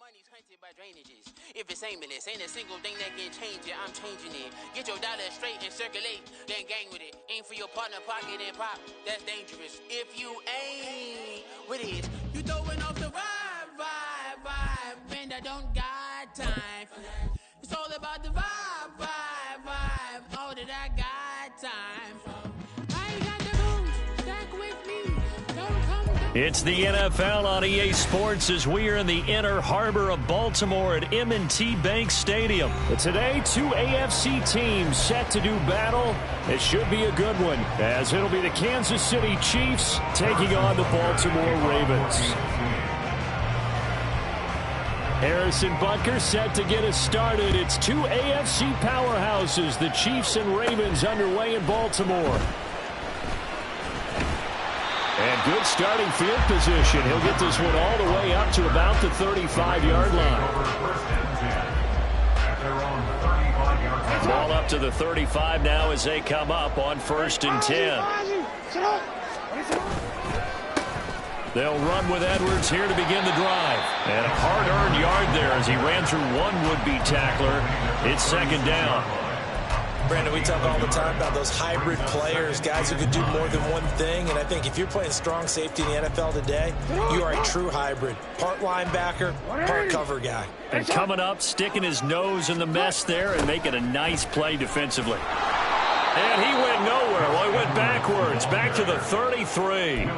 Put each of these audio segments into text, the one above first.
money's hunted by drainages. If it's aimless, ain't a single thing that can change it. I'm changing it. Get your dollar straight and circulate, then gang with it. Aim for your partner, pocket and pop. That's dangerous. If you ain't with it, you throwing off the vibe. And I don't got time for that. It's all about the vibe. All that I got time for. I ain't got the rules. Stack with me. Don't come to. It's the NFL on EA Sports as we are in the inner harbor of Baltimore at M&T Bank Stadium. But today, two AFC teams set to do battle. It should be a good one, as it'll be the Kansas City Chiefs taking on the Baltimore Ravens. Harrison Butker set to get us started. It's two AFC powerhouses, the Chiefs and Ravens, underway in Baltimore. And good starting field position. He'll get this one all the way up to about the 35-yard line. Ball up to the 35 now as they come up on 1st and 10. They'll run with Edwards here to begin the drive. And a hard-earned yard there as he ran through one would-be tackler. It's 2nd down. Brandon, we talk all the time about those hybrid players, guys who can do more than one thing. And I think if you're playing strong safety in the NFL today, you are a true hybrid. Part linebacker, part cover guy. And coming up, sticking his nose in the mess there and making a nice play defensively. And he went nowhere. Well, he went backwards, back to the 33.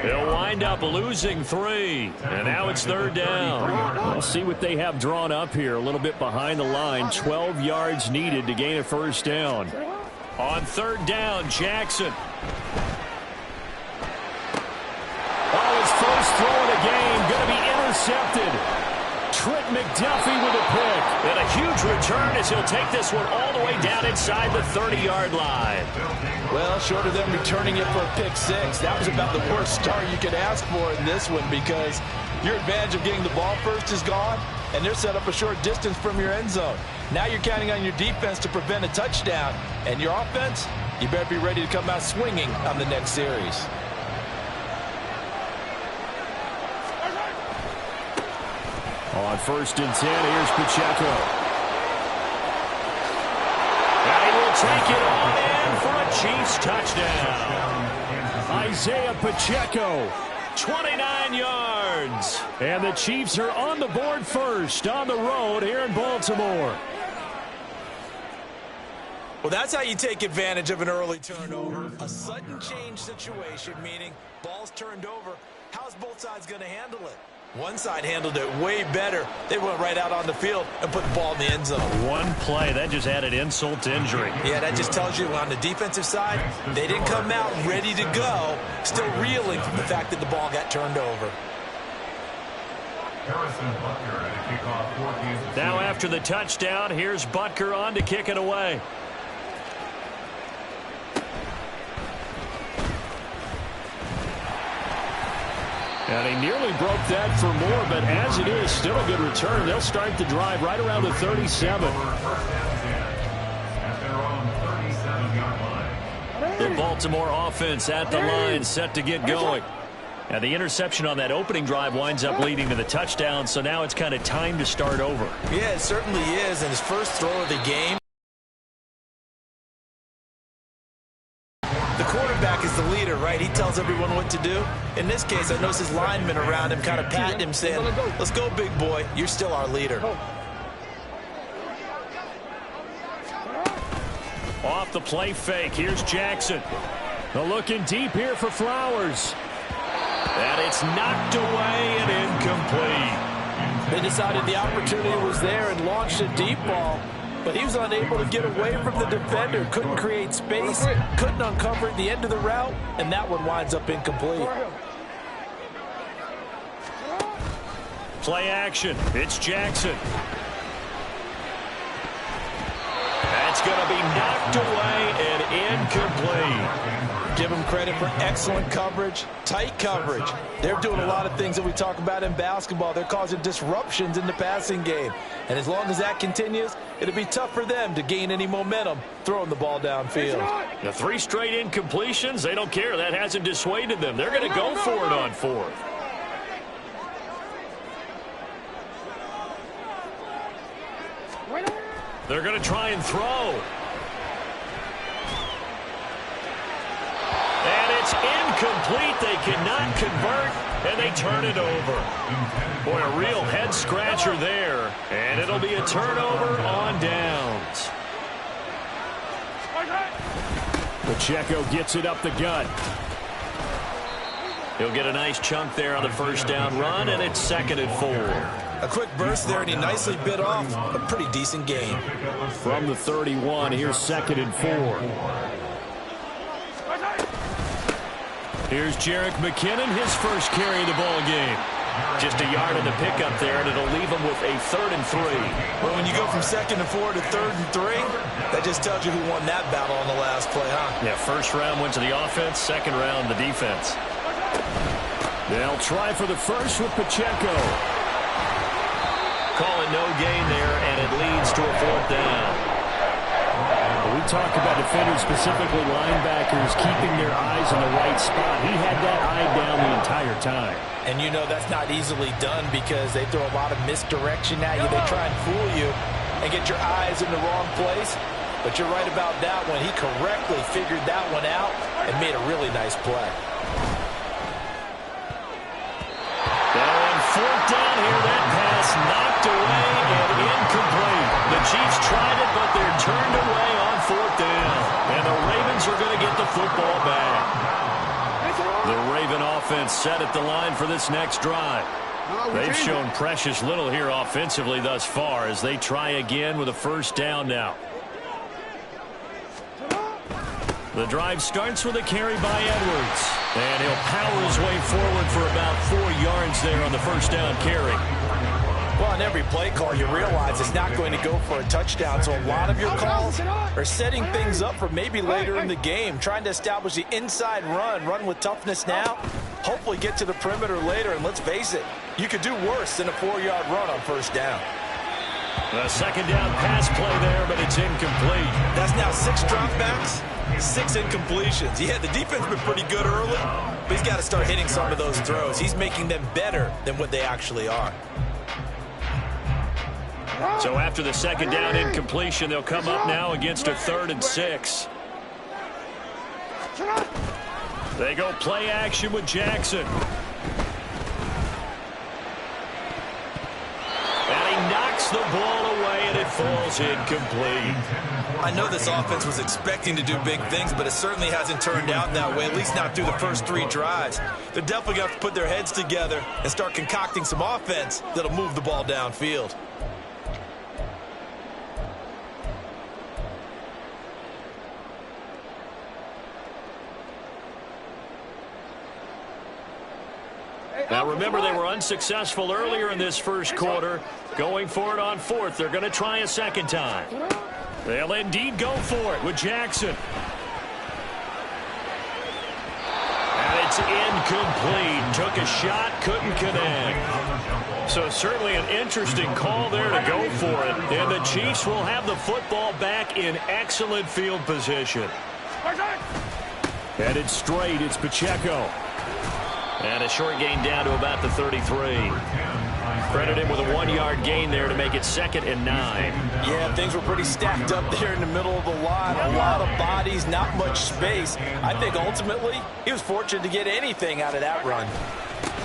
They'll wind up losing 3. And now it's 3rd down. We'll see what they have drawn up here. A little bit behind the line. 12 yards needed to gain a 1st down. On 3rd down, Jackson. Oh, his first throw of the game going to be intercepted. Trent McDuffie with a pick. And a huge return as he'll take this one all the way down inside the 30-yard line. Well, short of them returning it for a pick 6, that was about the worst start you could ask for in this one, because your advantage of getting the ball first is gone, and they're set up a short distance from your end zone. Now you're counting on your defense to prevent a touchdown, and your offense, you better be ready to come out swinging on the next series. On 1st and 10, here's Pacheco. And he will take it on in for a Chiefs touchdown. Isaiah Pacheco, 29 yards. And the Chiefs are on the board first on the road here in Baltimore. Well, that's how you take advantage of an early turnover. A sudden change situation, meaning ball's turned over. How's both sides going to handle it? One side handled it way better. They went right out on the field and put the ball in the end zone. One play, that just added insult to injury. Yeah, that just tells you on the defensive side, they didn't come out ready to go, still reeling from the fact that the ball got turned over. Now after the touchdown, here's Butker on to kick it away. And he nearly broke that for more, but as it is, still a good return. They'll start the drive right around the 37. The Baltimore offense at the line, set to get going. And the interception on that opening drive winds up leading to the touchdown, so now it's kind of time to start over. Yeah, it certainly is. And his first throw of the game, the quarterback is the leader, right? He tells everyone what to do. In this case, I noticed his linemen around him kind of patting him, saying, let's go, big boy. You're still our leader. Off the play fake, here's Jackson. They're looking deep here for Flowers. And it's knocked away and incomplete. They decided the opportunity was there and launched a deep ball, but he was unable to get away from the defender. Couldn't create space, couldn't uncover at the end of the route, and that one winds up incomplete. Play action. It's Jackson. That's going to be knocked away and incomplete. Give them credit for excellent coverage, tight coverage. They're doing a lot of things that we talk about in basketball. They're causing disruptions in the passing game. And as long as that continues, it'll be tough for them to gain any momentum throwing the ball downfield. The 3 straight incompletions, they don't care. That hasn't dissuaded them. They're going to go for it on 4th. They're going to try and throw. And it's incomplete. They cannot convert, and they turn it over. Boy, a real head-scratcher there. And it'll be a turnover on downs. Pacheco gets it up the gut. He'll get a nice chunk there on the first down run, and it's 2nd and 4. A quick burst there, and he nicely bit off a pretty decent gain. From the 31, here's 2nd and 4. Here's Jerick McKinnon, his first carry of the ball game. Just a yard in the pickup there, and it'll leave him with a 3rd and 3. Well, when you go from 2nd and 4 to 3rd and 3, that just tells you who won that battle on the last play, huh? Yeah, first round went to the offense, second round the defense. They'll try for the first with Pacheco. Call it no gain there, and it leads to a 4th down. We talk about defenders, specifically linebackers, keeping their eyes in the right spot. He had that eye down the entire time. And you know that's not easily done because they throw a lot of misdirection at you. They try and fool you and get your eyes in the wrong place. But you're right about that one. He correctly figured that one out and made a really nice play. Now on 4th down here, that pass knocked away and incomplete. The Chiefs tried it, but they're turned away on 4th down. And the Ravens are going to get the football back. The Raven offense set at the line for this next drive. They've shown precious little here offensively thus far as they try again with a first down now. The drive starts with a carry by Edwards. And he'll power his way forward for about 4 yards there on the first down carry. Well, on every play call, you realize it's not going to go for a touchdown. So a lot of your calls are setting things up for maybe later in the game, trying to establish the inside run with toughness now, hopefully get to the perimeter later. And let's face it, you could do worse than a 4-yard run on first down. A second down pass play there, but it's incomplete. That's now 6 dropbacks, 6 incompletions. Yeah, the defense been pretty good early, but he's got to start hitting some of those throws. He's making them better than what they actually are. So after the second down incompletion, they'll come up now against a 3rd and 6. They go play action with Jackson. And he knocks the ball away, and it falls incomplete. I know this offense was expecting to do big things, but it certainly hasn't turned out that way, at least not through the first 3 drives. They're definitely going to have to put their heads together and start concocting some offense that'll move the ball downfield. Now remember, they were unsuccessful earlier in this first quarter. Going for it on 4th. They're going to try a second time. They'll indeed go for it with Jackson. And it's incomplete. Took a shot, couldn't connect. So certainly an interesting call there to go for it. And the Chiefs will have the football back in excellent field position. Headed straight, it's Pacheco. And a short gain down to about the 33. Credit him with a 1-yard gain there to make it 2nd and 9. Yeah, things were pretty stacked up there in the middle of the line. A lot of bodies, not much space. I think ultimately he was fortunate to get anything out of that run.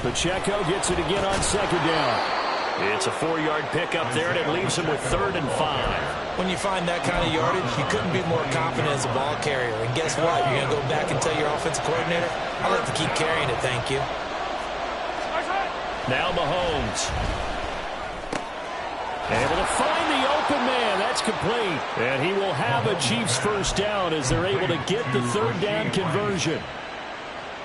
Pacheco gets it again on 2nd down. It's a 4-yard pickup there, and it leaves him with 3rd and 5. When you find that kind of yardage, you couldn't be more confident as a ball carrier. And guess what? You're going to go back and tell your offensive coordinator, I'll have to keep carrying it, thank you. Now Mahomes. Able to find the open man. That's complete. And he will have a Chiefs first down as they're able to get the 3rd down conversion.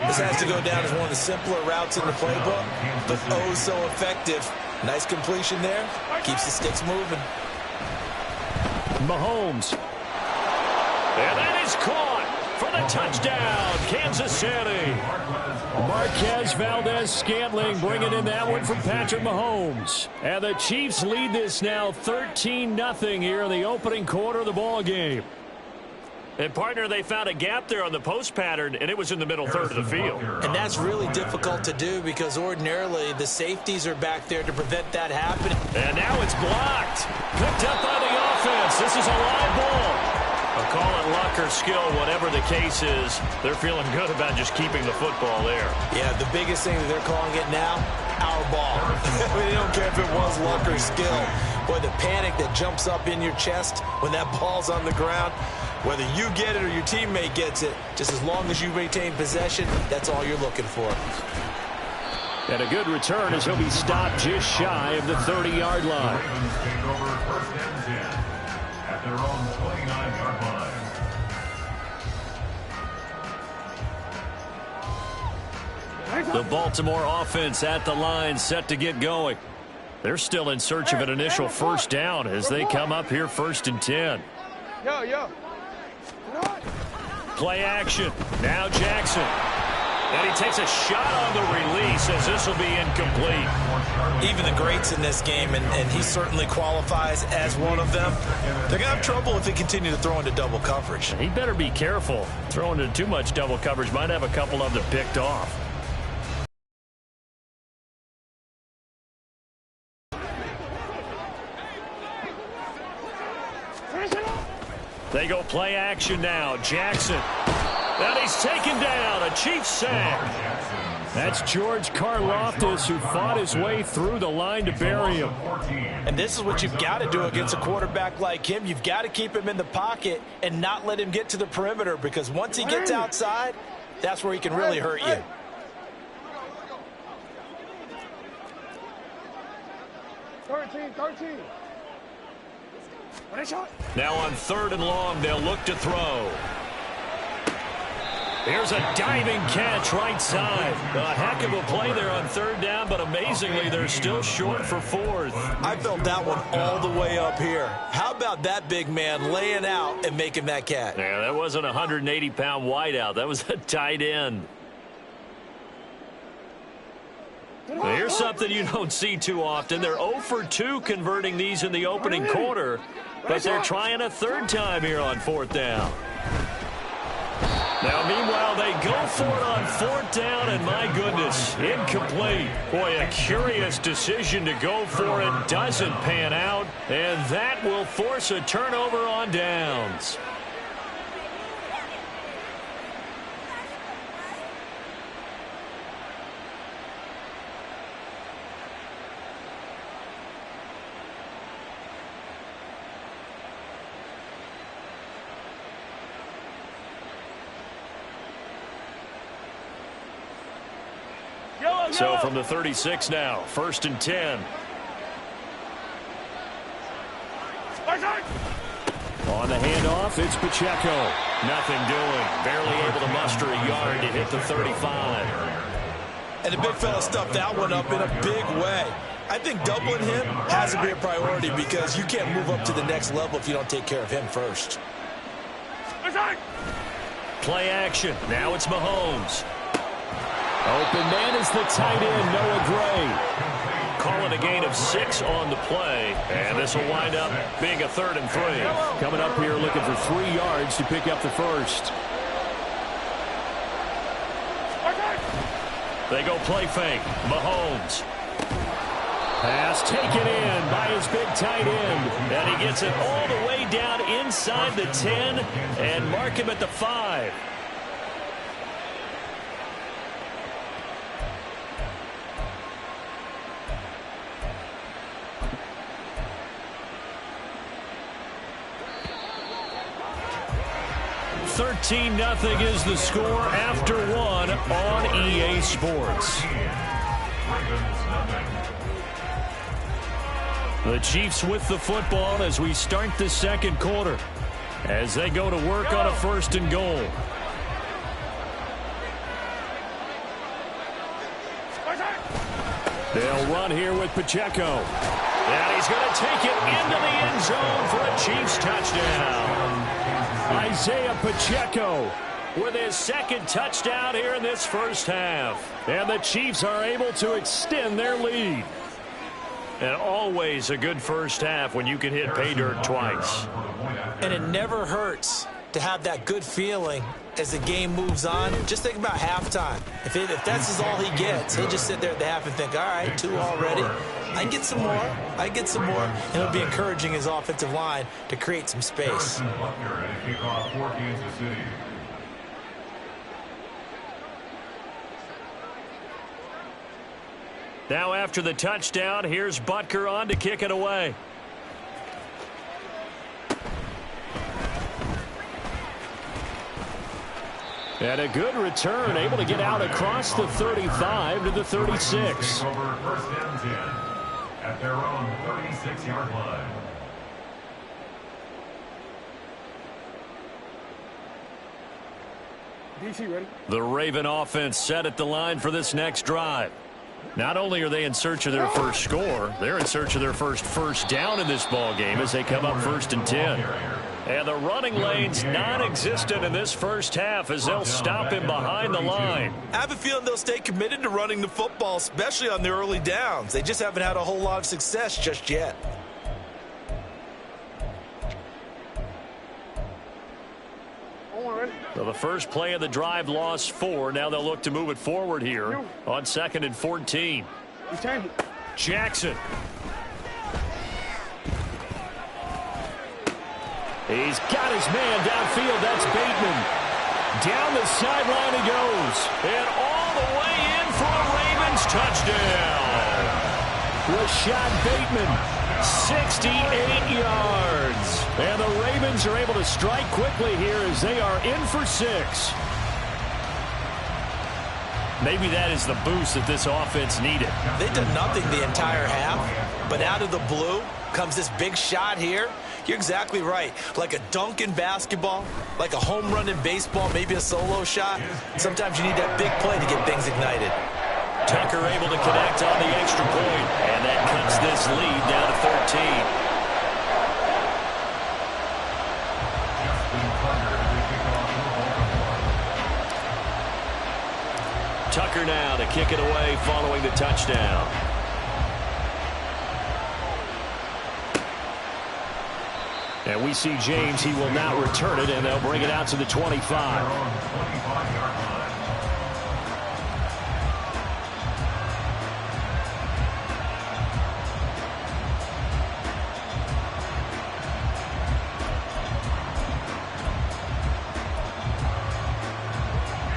This has to go down as one of the simpler routes in the playbook, but oh so effective. Nice completion there. Keeps the sticks moving. Mahomes. And that is caught for the touchdown, Kansas City. Marquez Valdez-Scantling bringing in that one from Patrick Mahomes. And the Chiefs lead this now 13-0 here in the opening quarter of the ball game. And, partner, they found a gap there on the post pattern, and it was in the middle third of the field. And that's really difficult to do because ordinarily the safeties are back there to prevent that happening. And now it's blocked. Picked up by the offense. This is a live ball. I'll call it luck or skill, whatever the case is. They're feeling good about just keeping the football there. Yeah, the biggest thing that they're calling it now, our ball. They don't care if it was luck or skill. Boy, the panic that jumps up in your chest when that ball's on the ground, whether you get it or your teammate gets it, just as long as you retain possession, that's all you're looking for. And a good return as he'll be stopped just shy of the 30-yard line. Take over first and 10 at their own 29-yard line. The Baltimore offense at the line, set to get going. They're still in search of an initial first down as they come up here first and 10. Play action. Now Jackson. And he takes a shot on the release as this will be incomplete. Even the greats in this game, and he certainly qualifies as one of them, they're going to have trouble if they continue to throw into double coverage. He better be careful. Throwing into too much double coverage might have a couple of them picked off. They go play action now. Jackson. And he's taken down. A Chiefs sack. That's George Karlaftis, who fought his way through the line to bury him. And this is what you've got to do against a quarterback like him. You've got to keep him in the pocket and not let him get to the perimeter, because once he gets outside, that's where he can really hurt you. Now on 3rd and long, they'll look to throw. Here's a diving catch right side. A heck of a play there on 3rd down, but amazingly, they're still short for 4th. I felt that one all the way up here. How about that big man laying out and making that catch? Yeah, that wasn't a 180-pound wideout. That was a tight end. Well, here's something you don't see too often. They're 0 for 2 converting these in the opening quarter, but they're trying a 3rd time here on 4th down. Now, meanwhile, they go for it on 4th down, and my goodness, incomplete. Boy, a curious decision to go for it. Doesn't pan out, and that will force a turnover on downs. So from the 36 now, 1st and 10. On the handoff, it's Pacheco. Nothing doing. Barely able to muster a yard to hit the 35. And the big fella stuffed that one up in a big way. I think doubling him has to be a priority, because you can't move up to the next level if you don't take care of him first. Play action. Now it's Mahomes. Open man is the tight end, Noah Gray. Calling a gain of 6 on the play, and this will wind up being a 3rd and 3. Coming up here looking for 3 yards to pick up the first. They go play fake. Mahomes. Pass taken in by his big tight end, and he gets it all the way down inside the 10 and mark him at the 5. $13-0 is the score after 1 on EA Sports. The Chiefs with the football as we start the 2nd quarter, as they go to work on a 1st and goal. They'll run here with Pacheco. And he's going to take it into the end zone for a Chiefs touchdown. Isaiah Pacheco with his 2nd touchdown here in this first half. And the Chiefs are able to extend their lead. And always a good first half when you can hit pay dirt twice. And it never hurts to have that good feeling as the game moves on. Just think about halftime. If that's all he gets, he'll just sit there at the half and think, all right, 2 already. I can get some more. I can get some more. And he'll be encouraging his offensive line to create some space. Now after the touchdown, here's Butker on to kick it away. And a good return, able to get out across the 35 to the 36. Over 1st and 10 at their own 36-yard line. DC ready. The Raven offense set at the line for this next drive. Not only are they in search of their first score, they're in search of their first down in this ball game as they come up 1st and 10. And the running lane's non-existent in this first half as they'll stop him behind the line. I have a feeling they'll stay committed to running the football, especially on their early downs. They just haven't had a whole lot of success just yet. So the first play of the drive lost 4. Now they'll look to move it forward here on 2nd and 14. Jackson. He's got his man downfield. That's Bateman. Down the sideline he goes. And all the way in for a Ravens touchdown. Rashad Bateman. 68 yards. And the Ravens are able to strike quickly here as they are in for 6. Maybe that is the boost that this offense needed. They did nothing the entire half, but out of the blue comes this big shot here. You're exactly right. Like a dunk in basketball, like a home run in baseball, maybe a solo shot. Sometimes you need that big play to get things ignited. Tucker able to connect on the extra point, and that cuts this lead down to 13. Tucker now to kick it away following the touchdown. And we see James. He will not return it, and they'll bring it out to the 25.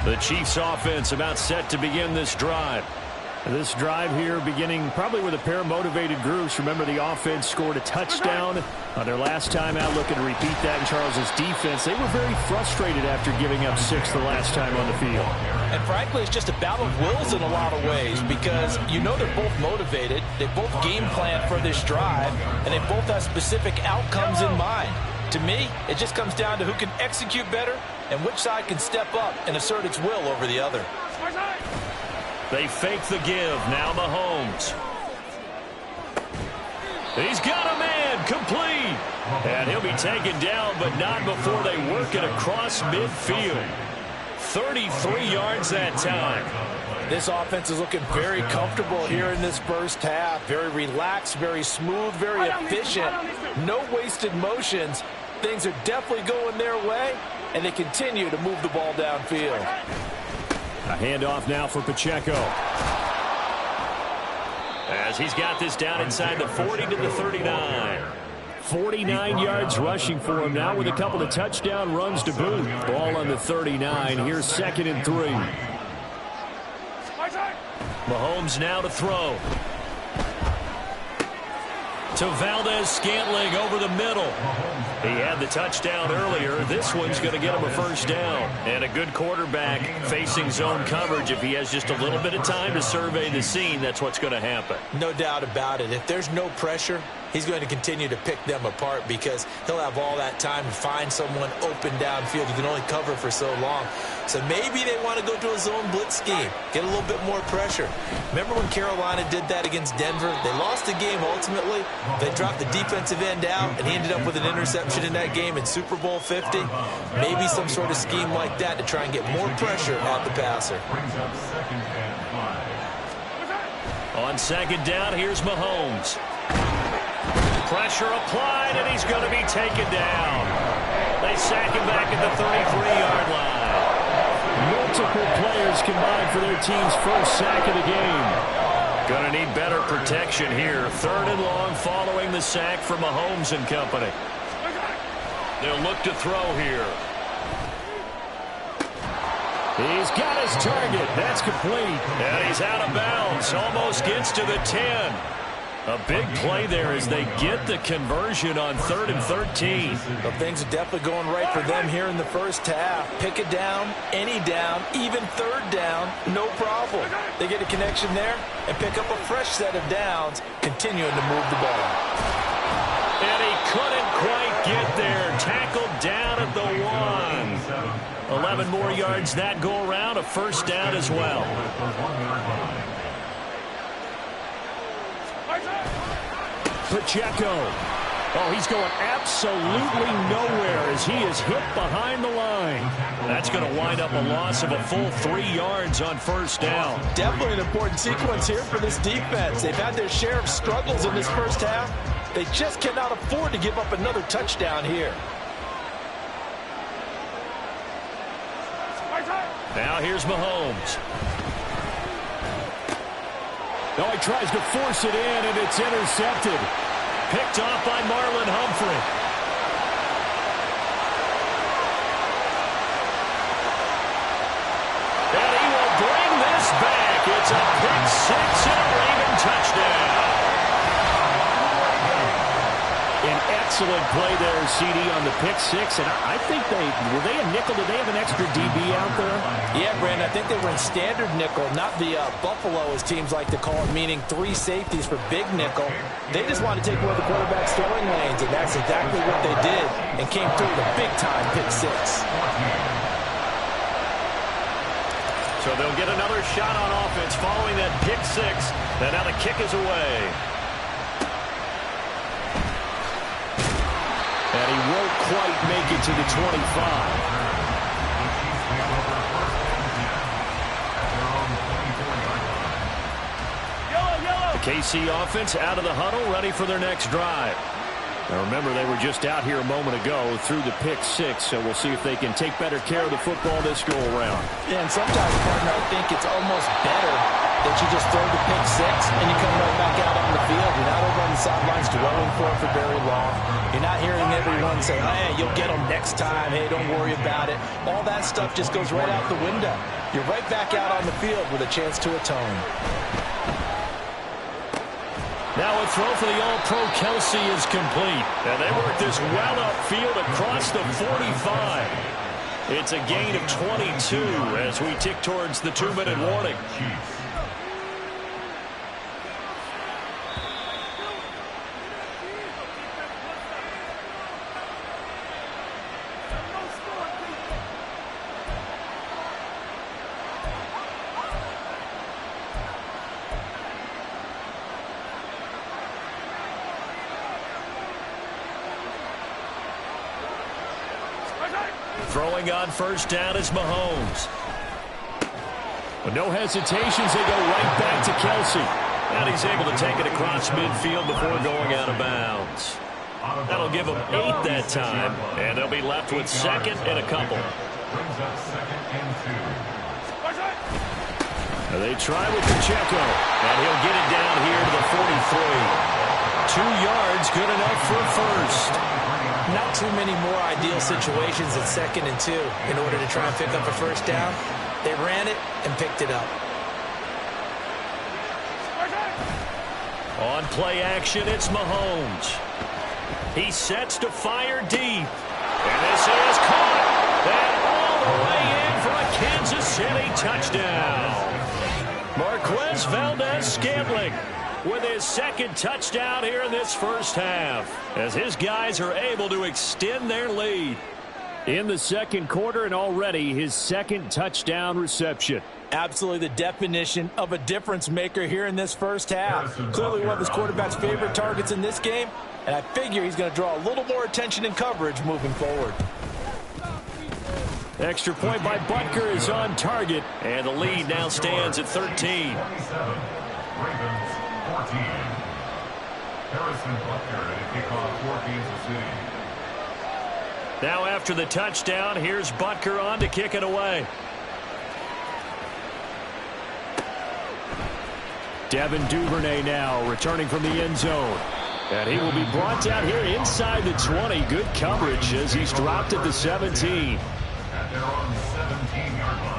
The Chiefs offense about set to begin this drive. This drive here beginning probably with a pair of motivated groups. Remember, the offense scored a touchdown on their last time out. Looking to repeat that in Charles's defense. They were very frustrated after giving up 6 the last time on the field. And frankly, it's just a battle of wills in a lot of ways because you know they're both motivated. They both game plan for this drive, and they both have specific outcomes in mind. To me, it just comes down to who can execute better and which side can step up and assert its will over the other. They fake the give. Now Mahomes. He's got a man complete. And he'll be taken down, but not before they work it across midfield. 33 yards that time. This offense is looking very comfortable here in this first half. Very relaxed, very smooth, very efficient. No wasted motions. Things are definitely going their way, and they continue to move the ball downfield. A handoff now for Pacheco. As he's got this down inside the 40 to the 39. 49 yards rushing for him now with a couple of touchdown runs to boot. Ball on the 39. Here's 2nd and 3. Mahomes now to throw. To Valdez-Scantling over the middle. He had the touchdown earlier. This one's going to get him a first down. And a good quarterback facing zone coverage. If he has just a little bit of time to survey the scene, that's what's going to happen. No doubt about it. If there's no pressure, he's going to continue to pick them apart because he'll have all that time to find someone open downfield. You can only cover for so long. So maybe they want to go to a zone blitz scheme, get a little bit more pressure. Remember when Carolina did that against Denver? They lost the game ultimately. They dropped the defensive end out, and he ended up with an interception in that game in Super Bowl 50. Maybe some sort of scheme like that to try and get more pressure at the passer. On 2nd down, here's Mahomes. Pressure applied, and he's going to be taken down. They sack him back at the 33-yard line. Multiple players combined for their team's first sack of the game. Going to need better protection here. 3rd and long following the sack from Mahomes and company. They'll look to throw here. He's got his target. That's complete. And he's out of bounds. Almost gets to the 10. A big play there as they get the conversion on 3rd and 13. Well, things are definitely going right for them here in the first half. Pick it down, any down, even 3rd down, no problem. They get a connection there and pick up a fresh set of downs, continuing to move the ball. And he couldn't quite get there. Tackled down at the 1. 11 more yards that go around, a first down as well. Pacheco. Oh, he's going absolutely nowhere as he is hit behind the line. That's going to wind up a loss of a full 3 yards on first down. Definitely an important sequence here for this defense. They've had their share of struggles in this first half. They just cannot afford to give up another touchdown here. Now here's Mahomes. Oh, he tries to force it in, and it's intercepted. Picked off by Marlon Humphrey. And he will bring this back. It's a pick 6 and a Raven touchdown. An excellent play there, CD, on the pick 6. And I think were they a nickel? Did they have an extra DB out there? Yeah, Brandon, I think they were in standard nickel, not the Buffalo, as teams like to call it, meaning 3 safeties for big nickel. They just wanted to take away the quarterback's throwing lanes, and that's exactly what they did, and came through with a big-time pick 6. So they'll get another shot on offense following that pick 6. And now the kick is away. And he won't quite make it to the 25. The KC offense out of the huddle, ready for their next drive. Now remember, they were just out here a moment ago through the pick 6, so we'll see if they can take better care of the football this go-around. Yeah, and sometimes, partner, I think it's almost better that you just throw the pick 6 and you come right back out on the field. You're not over on the sidelines dwelling for it for very long. You're not hearing everyone say, hey, you'll get them next time. Hey, don't worry about it. All that stuff just goes right out the window. You're right back out on the field with a chance to atone. Now a throw for the All-Pro Kelsey is complete. And they work this well upfield across the 45. It's a gain of 22 as we tick towards the 2-minute warning. Throwing on first down is Mahomes. With no hesitations, they go right back to Kelsey. And he's able to take it across midfield before going out of bounds. That'll give them 8 that time, and they'll be left with 2nd and a couple. Now they try with Pacheco, and he'll get it down here to the 43. 2 yards, good enough for first. Not too many more ideal situations at 2nd and 2 in order to try and pick up a first down. They ran it and picked it up. On play action, it's Mahomes. He sets to fire deep. And this is caught. And all the way in for a Kansas City touchdown. Marquez Valdez-Scantling with his 2nd touchdown here in this first half, as his guys are able to extend their lead. In the 2nd quarter, and already his 2nd touchdown reception. Absolutely the definition of a difference maker here in this first half. Clearly one of his quarterback's favorite targets in this game, and I figure he's going to draw a little more attention and coverage moving forward. Extra point by Butker is on target, and the lead now stands at 13. Harrison Butker to kick off for Kansas City. Now after the touchdown, here's Butker on to kick it away. Devin Duvernay now returning from the end zone. And he will be brought down here inside the 20. Good coverage as he's dropped at the 17. At their own 17-yard line.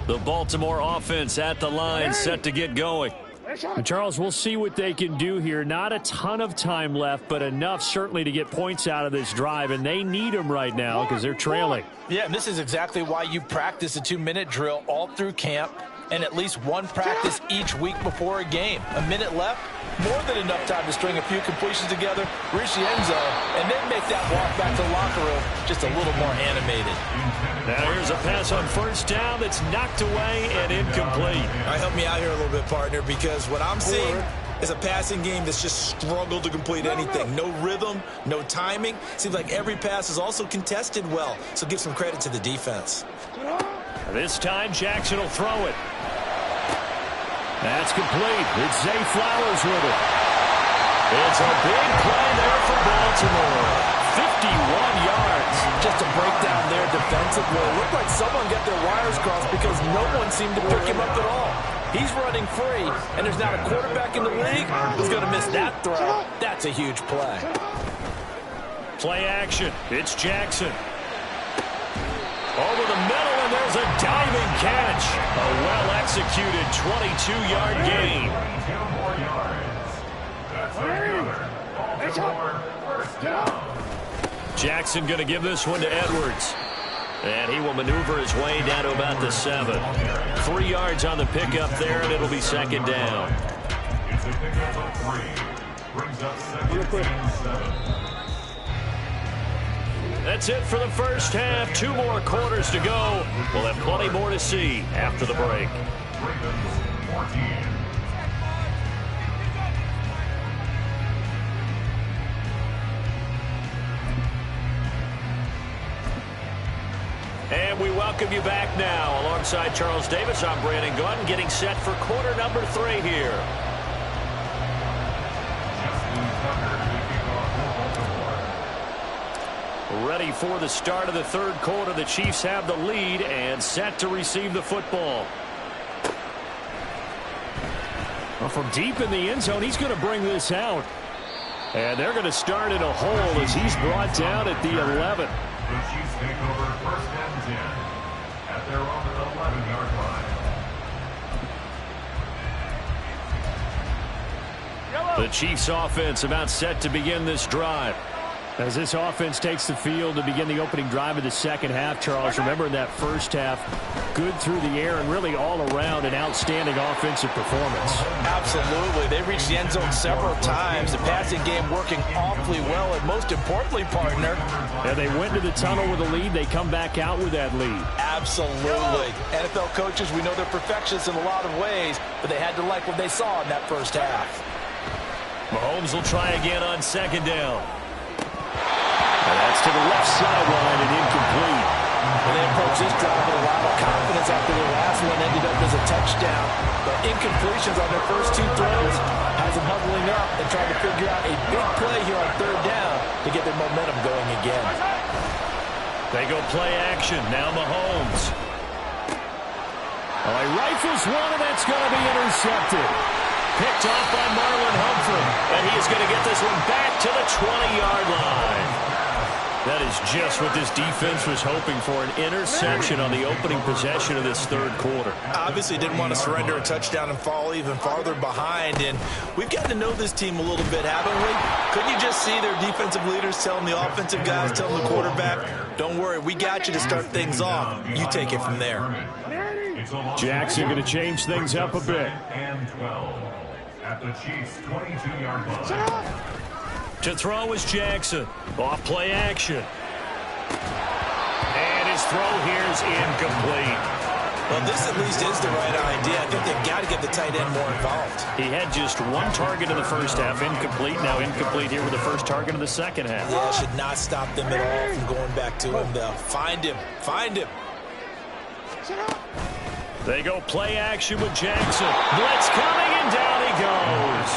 The Baltimore offense at the line, set to get going. And Charles, we'll see what they can do here. Not a ton of time left, but enough certainly to get points out of this drive, and they need them right now because they're trailing. Yeah, and this is exactly why you practice a 2-minute drill all through camp and at least one practice each week before a game. A minute left, more than enough time to string a few completions together, reach the end zone, and then make that walk back to the locker room just a little more animated. Now here's a pass on first down that's knocked away and incomplete. All right, help me out here a little bit, partner, because what I'm seeing is a passing game that's just struggled to complete anything. No rhythm, no timing. Seems like every pass is also contested well, so give some credit to the defense. This time Jackson will throw it. That's complete. It's Zay Flowers with it. It's a big play there for Baltimore. 51 yards. Just a breakdown there defensively. It looked like someone got their wires crossed because no one seemed to pick him up at all. He's running free, and there's not a quarterback in the league who's going to miss that throw. That's a huge play. Play action. It's Jackson. Over the middle, and there's a diving catch. A well-executed 22-yard gain. 22 more yards. That's another. Baltimore first down. Jackson going to give this one to Edwards. And he will maneuver his way down to about the 7. 3 yards on the pickup there, and it'll be second down. It's a pickup of 3. Brings up 17-7. That's it for the first half. 2 more quarters to go. We'll have plenty more to see after the break. Ravens 14. And we welcome you back now. Alongside Charles Davis, I'm Brandon Gunn, getting set for quarter number 3 here. Ready for the start of the third quarter. The Chiefs have the lead and set to receive the football. Well, from deep in the end zone, he's going to bring this out. And they're going to start in a hole as he's brought down at the 11. The Chiefs take over first and 10 at their own 11-yard line. The Chiefs offense about set to begin this drive. As this offense takes the field to begin the opening drive of the second half, Charles, remember in that first half, good through the air and really all around an outstanding offensive performance. Absolutely. They reached the end zone several times. The passing game working awfully well, and most importantly, partner. Yeah, they went to the tunnel with a lead. They come back out with that lead. Absolutely. NFL coaches, we know they're perfectionists in a lot of ways, but they had to like what they saw in that first half. Mahomes will try again on second down. And that's to the left sideline and incomplete. When they approach this drive with a lot of confidence after their last one ended up as a touchdown. But incompletions on their first 2 throws has them huddling up and trying to figure out a big play here on third down to get their momentum going again. They go play action. Now Mahomes. Oh, he rifles one, and that's going to be intercepted. Picked off by Marlon Humphrey. And he is going to get this one back to the 20-yard line. That is just what this defense was hoping for, an interception on the opening possession of this third quarter. Obviously didn't want to surrender a touchdown and fall even farther behind. And we've gotten to know this team a little bit, haven't we? Couldn't you just see their defensive leaders telling the offensive guys, telling the quarterback, don't worry, we got you to start things off. You take it from there. Jackson going to change things up a bit. And 12 at the Chiefs' 22-yard line. To throw is Jackson. Off play action. And his throw here is incomplete. Well, this at least is the right idea. I think they've got to get the tight end more involved. He had just one target in the first half, incomplete. Now incomplete here with the first target of the second half. Yeah, should not stop them at all from going back to him, though. Find him. Find him. They go play action with Jackson. Blitz coming, and down he goes.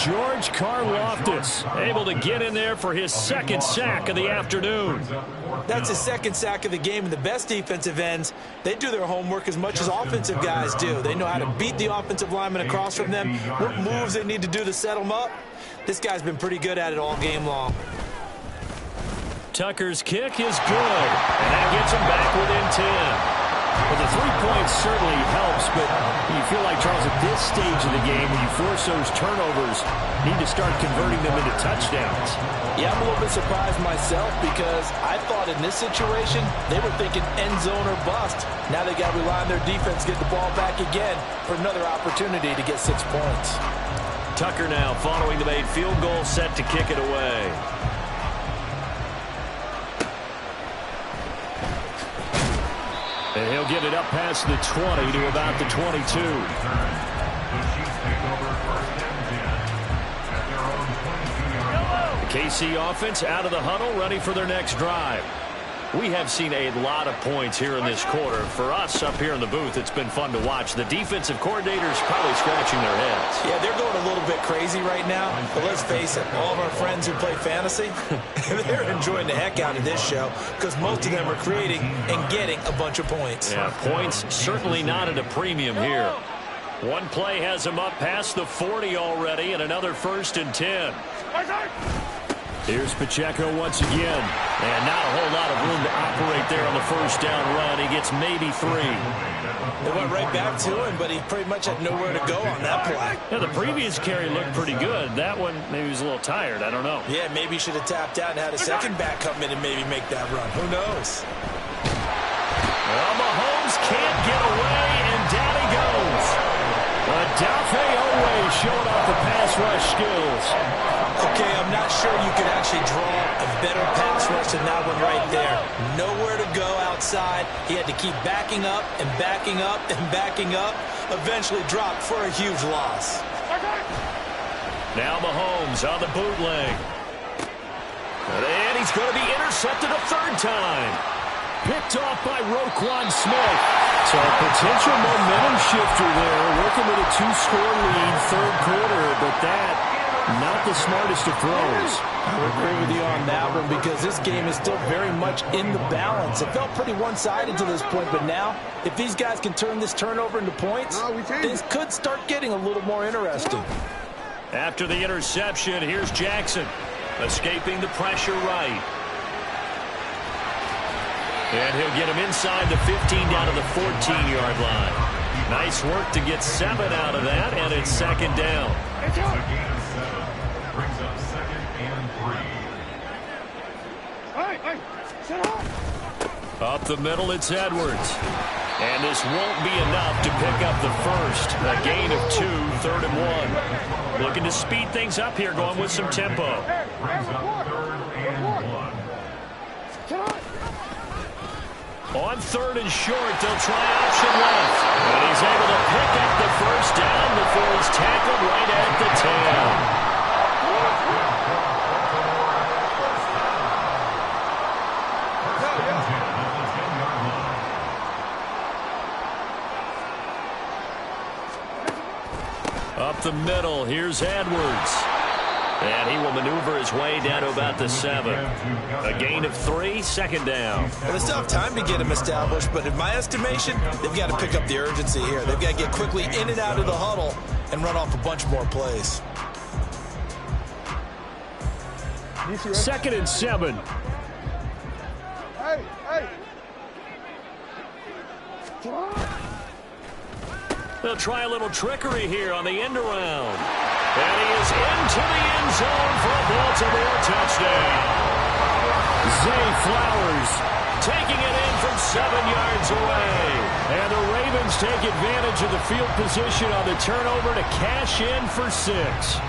George Karlaftis able to get in there for his second sack of the afternoon. That's his second sack of the game, and the best defensive ends, they do their homework as much as offensive guys do. They know how to beat the offensive lineman across from them, what moves they need to do to set them up. This guy's been pretty good at it all game long. Tucker's kick is good, and that gets him back within 10. Well, the 3 points certainly helps, but you feel like, Charles, at this stage of the game, when you force those turnovers, need to start converting them into touchdowns. Yeah, I'm a little bit surprised myself because I thought in this situation, they were thinking end zone or bust. Now they got to rely on their defense, get the ball back again for another opportunity to get 6 points. Tucker now following the made field goal, set to kick it away. And he'll get it up past the 20 to about the 22. The Chiefs take over first and 10 at their own 22-yard line. The KC offense out of the huddle, ready for their next drive. We have seen a lot of points here in this quarter. For us up here in the booth, it's been fun to watch. The defensive coordinators probably scratching their heads. Yeah, they're going a little bit crazy right now. But let's face it, all of our friends who play fantasy, they're enjoying the heck out of this show because most of them are creating and getting a bunch of points. Yeah, points certainly not at a premium here. One play has them up past the 40 already, and another 1st and 10. Here's Pacheco once again. And not a whole lot of room to operate there on the first down run. He gets maybe 3. They went right back to him, but he pretty much had nowhere to go on that play. Yeah, the previous carry looked pretty good. That one, maybe he was a little tired. I don't know. Yeah, maybe he should have tapped out and had a second back come in and maybe make that run. Who knows? Well, Mahomes can't get away, and down he goes. Adafe Owe showing off the pass rush skills. Okay, I'm not sure you could actually draw a better pass rush than that one right there. Nowhere to go outside. He had to keep backing up and backing up and backing up. Eventually dropped for a huge loss. Now Mahomes on the bootleg. And he's going to be intercepted a 3rd time. Picked off by Roquan Smith. So a potential momentum shifter there. Working with a 2-score lead, 3rd quarter, but that not the smartest of throws. I would agree with you on that one because this game is still very much in the balance. It felt pretty one-sided to this point, but now if these guys can turn this turnover into points, things could start getting a little more interesting. After the interception, here's Jackson escaping the pressure right. And he'll get him inside the 15 down to the 14-yard line. Nice work to get 7 out of that, and it's 2nd down. A gain of 7 brings up 2nd and 3. Up the middle, it's Edwards. And this won't be enough to pick up the first. A gain of 2, 3rd and 1. Looking to speed things up here, going with some tempo. Brings up 3rd and 1. On 3rd and short, they'll try option left. And he's able to pick up the first down before he's tackled right at the 10. Up the middle, here's Edwards. And he will maneuver his way down to about the 7. A gain of 3, second down. Well, they still have time to get him established, but in my estimation, they've got to pick up the urgency here. They've got to get quickly in and out of the huddle and run off a bunch more plays. 2nd and 7. They'll try a little trickery here on the end around. And he is into the end zone for a Baltimore touchdown. Zay Flowers taking it in from 7 yards away. And the Ravens take advantage of the field position on the turnover to cash in for 6.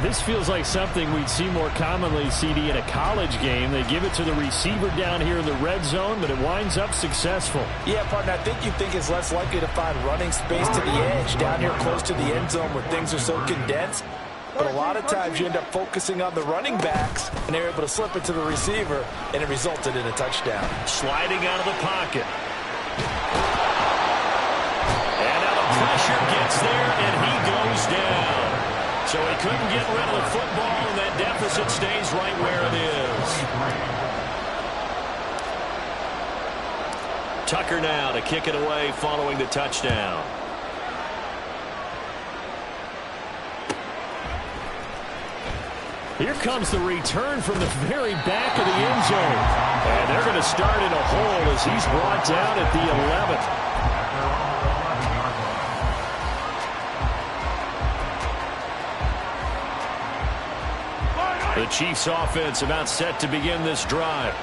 This feels like something we'd see more commonly, CD, in a college game. They give it to the receiver down here in the red zone, but it winds up successful. Yeah, partner, I think you think it's less likely to find running space to the edge down here close to the end zone where things are so condensed. But a lot of times you end up focusing on the running backs, and they're able to slip it to the receiver, and it resulted in a touchdown. Sliding out of the pocket. And now the pressure gets there, and he goes down. So he couldn't get rid of the football, and that deficit stays right where it is. Tucker now to kick it away following the touchdown. Here comes the return from the very back of the end zone. And they're going to start in a hole as he's brought down at the 11th. The Chiefs offense about set to begin this drive.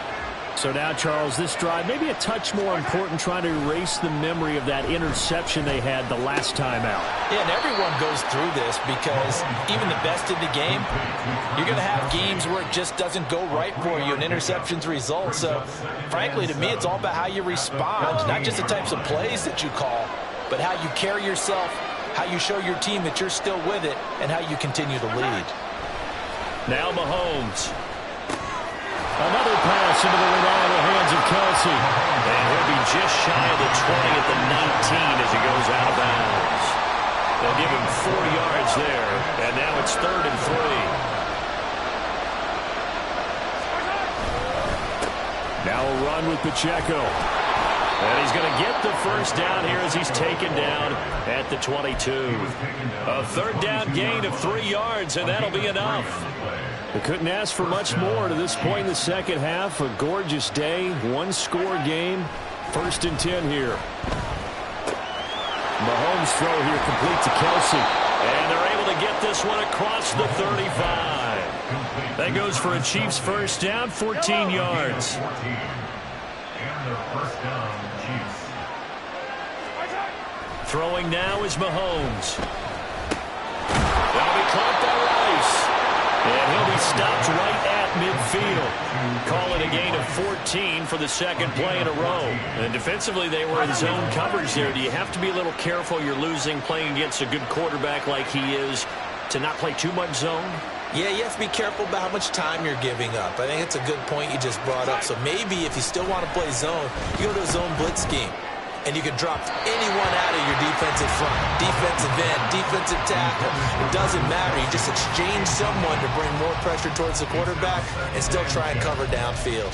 So now, Charles, this drive maybe a touch more important, trying to erase the memory of that interception they had the last time out. Yeah, and everyone goes through this because even the best in the game, you're going to have games where it just doesn't go right for you and interceptions result. So, frankly, to me, it's all about how you respond, not just the types of plays that you call, but how you carry yourself, how you show your team that you're still with it, and how you continue to lead. Now Mahomes. Another pass into the reliable hands of Kelsey. And he'll be just shy of the 20 at the 19 as he goes out of bounds. They'll give him 4 yards there. And now it's 3rd and 3. Now a run with Pacheco. And he's going to get the first down here as he's taken down at the 22. A 3rd down gain of 3 yards, and that'll be enough. They couldn't ask for much more to this point in the second half. A gorgeous day, 1-score game. 1st and 10 here. Mahomes' throw here complete to Kelsey. And they're able to get this one across the 35. That goes for a Chiefs first down, 14 yards. And their first down, Chiefs. Throwing now is Mahomes. That'll be caught by Rice. And he'll be stopped right at midfield. Call it a gain of 14 for the second play in a row. And defensively, they were in zone coverage there. Do you have to be a little careful? You're losing, playing against a good quarterback like he is, to not play too much zone? Yeah, you have to be careful about how much time you're giving up. I think it's a good point you just brought up. So maybe if you still want to play zone, you go to a zone blitz scheme. And you can drop anyone out of your defensive front, defensive end, defensive tackle. It doesn't matter. You just exchange someone to bring more pressure towards the quarterback and still try and cover downfield.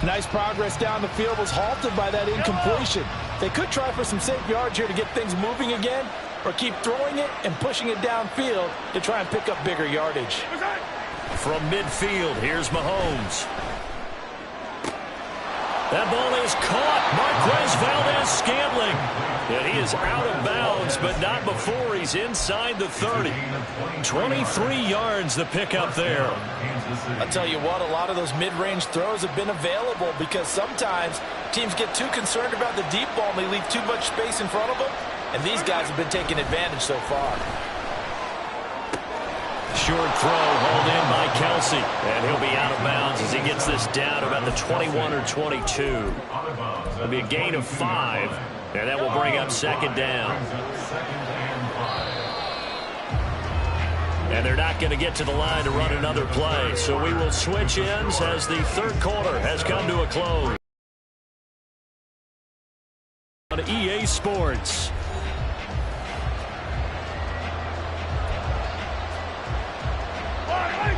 Nice progress down the field was halted by that incompletion. They could try for some safe yards here to get things moving again, or keep throwing it and pushing it downfield to try and pick up bigger yardage. From midfield, here's Mahomes. That ball is caught. Marquez Valdez-Scantling. And he is out of bounds, but not before he's inside the 30. 23 yards the pickup there. I'll tell you what, a lot of those mid-range throws have been available because sometimes teams get too concerned about the deep ball and they leave too much space in front of them. And these guys have been taking advantage so far. Short throw hauled in by Kelsey. And he'll be out of bounds as he gets this down about the 21 or 22. It'll be a gain of 5. And that will bring up second down. And they're not going to get to the line to run another play. So we will switch ends as the third quarter has come to a close. On EA Sports.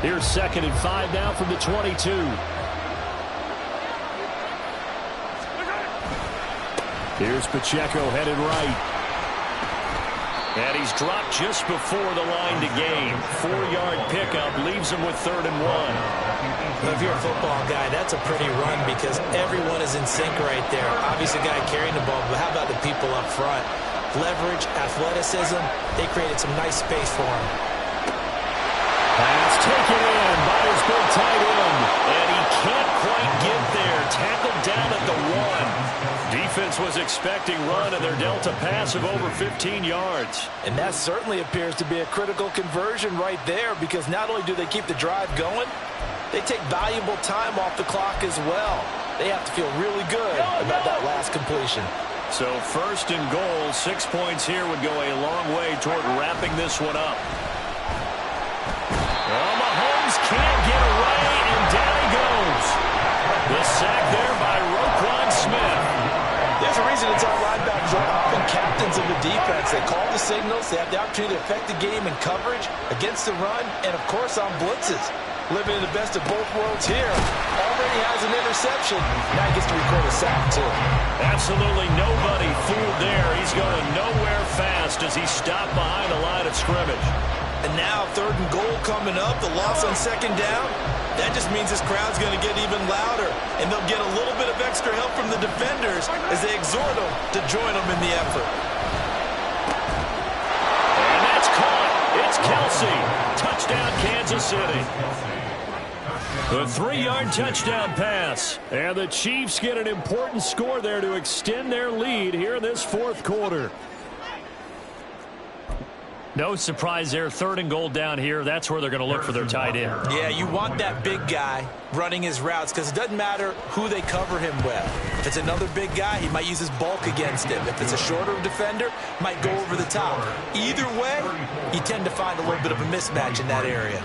Here's 2nd and 5 now from the 22. Here's Pacheco headed right. And he's dropped just before the line to gain. 4-yard pickup leaves him with 3rd and 1. Well, if you're a football guy, that's a pretty run because everyone is in sync right there. Obviously, the guy carrying the ball, but how about the people up front? Leverage, athleticism, they created some nice space for him. Pass taken in by his big tight end. And he can't quite get there. Tackled down at the 1. Defense was expecting run, and they're dealt a pass of over 15 yards. And that certainly appears to be a critical conversion right there because not only do they keep the drive going, they take valuable time off the clock as well. They have to feel really good about that last completion. So 1st and goal, 6 points here would go a long way toward wrapping this one up. Oh, Mahomes can't get away, and down he goes. The sack there by Roquan Smith. There's a reason it's our linebackers are often captains of the defense. They call the signals. They have the opportunity to affect the game in coverage, against the run, and, of course, on blitzes. Living in the best of both worlds here. Already has an interception. Now he gets to record a sack, too. Absolutely nobody fooled there. He's going nowhere fast as he stopped behind the line of scrimmage. And now 3rd and goal coming up. The loss on 2nd down. That just means this crowd's going to get even louder. And they'll get a little bit of extra help from the defenders as they exhort them to join them in the effort. And that's caught. It's Kelsey. Touchdown, Kansas City. The 3-yard touchdown pass. And the Chiefs get an important score there to extend their lead here in this 4th quarter. No surprise there. 3rd and goal down here. That's where they're going to look for their tight end. Yeah, you want that big guy running his routes because it doesn't matter who they cover him with. If it's another big guy, he might use his bulk against him. If it's a shorter defender, might go over the top. Either way, you tend to find a little bit of a mismatch in that area.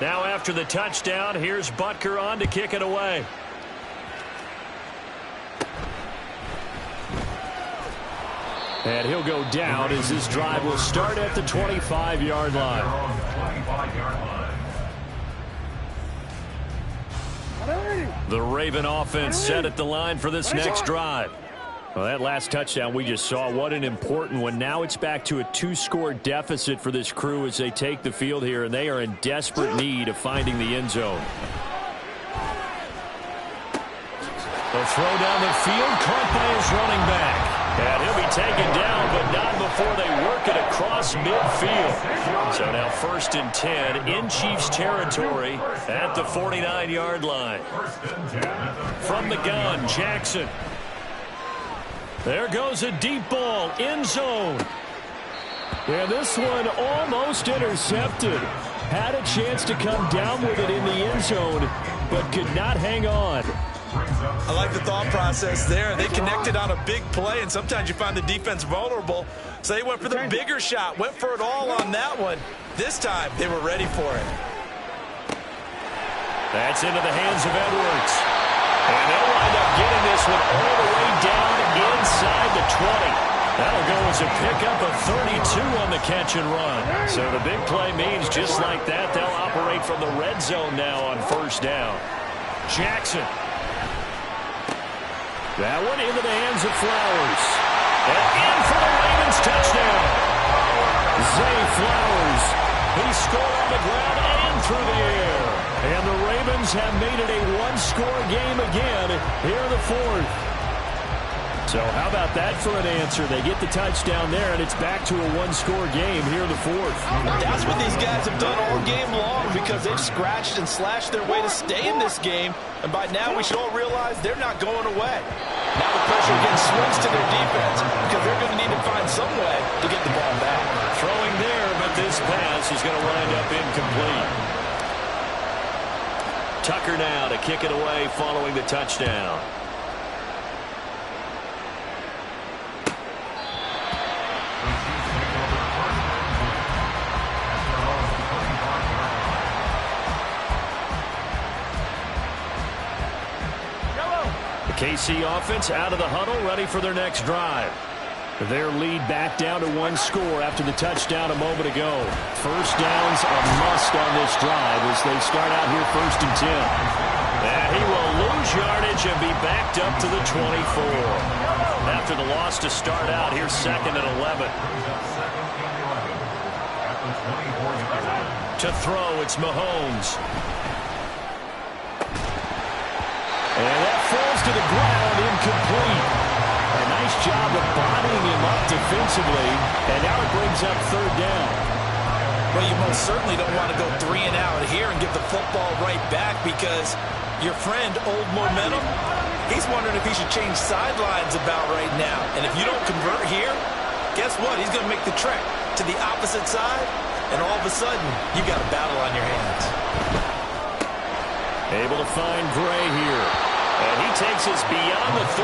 Now after the touchdown, here's Butker on to kick it away. And he'll go down as this drive will start at the 25-yard line. The Raven offense set at the line for this next drive. Well, that last touchdown we just saw, what an important one. Now it's back to a 2-score deficit for this crew as they take the field here, and they are in desperate need of finding the end zone. The throw down the field, caught by his running back. And he'll be taken down, but not before they work it across midfield. So now 1st and 10 in Chiefs territory at the 49-yard line. From the gun, Jackson. There goes a deep ball, end zone. And this one almost intercepted. Had a chance to come down with it in the end zone, but could not hang on. I like the thought process there. They connected on a big play, and sometimes you find the defense vulnerable. So they went for the bigger shot, went for it all on that one. This time, they were ready for it. That's into the hands of Edwards. And they'll wind up getting this one all the way down inside the 20. That'll go as a pickup of 32 on the catch and run. So the big play means just like that, they'll operate from the red zone now on 1st down. Jackson. That one into the hands of Flowers. And in for the Ravens touchdown. Zay Flowers. He scored on the ground and through the air. And the Ravens have made it a 1-score game again here in the 4th. So how about that for an answer? They get the touchdown there, and it's back to a 1-score game here in the 4th. That's what these guys have done all game long because they've scratched and slashed their way to stay in this game. And by now, we should all realize they're not going away. Now the pressure again swings to their defense because they're going to need to find some way to get the ball back. Throwing there, but this pass is going to wind up incomplete. Tucker now to kick it away following the touchdown. The KC offense out of the huddle, ready for their next drive. Their lead back down to one score after the touchdown a moment ago. First down's a must on this drive as they start out here 1st and 10. And he will lose yardage and be backed up to the 24. After the loss to start out, here's 2nd and 11. To throw, it's Mahomes. And that falls to the ground, incomplete. A nice job of bodying him up defensively, and now it brings up 3rd down. Well, you most certainly don't want to go 3 and out here and give the football right back because your friend, Old Momentum, he's wondering if he should change sidelines about right now. And if you don't convert here, guess what? He's going to make the trek to the opposite side, and all of a sudden, you got a battle on your hands. Able to find Gray here. And he takes us beyond the 35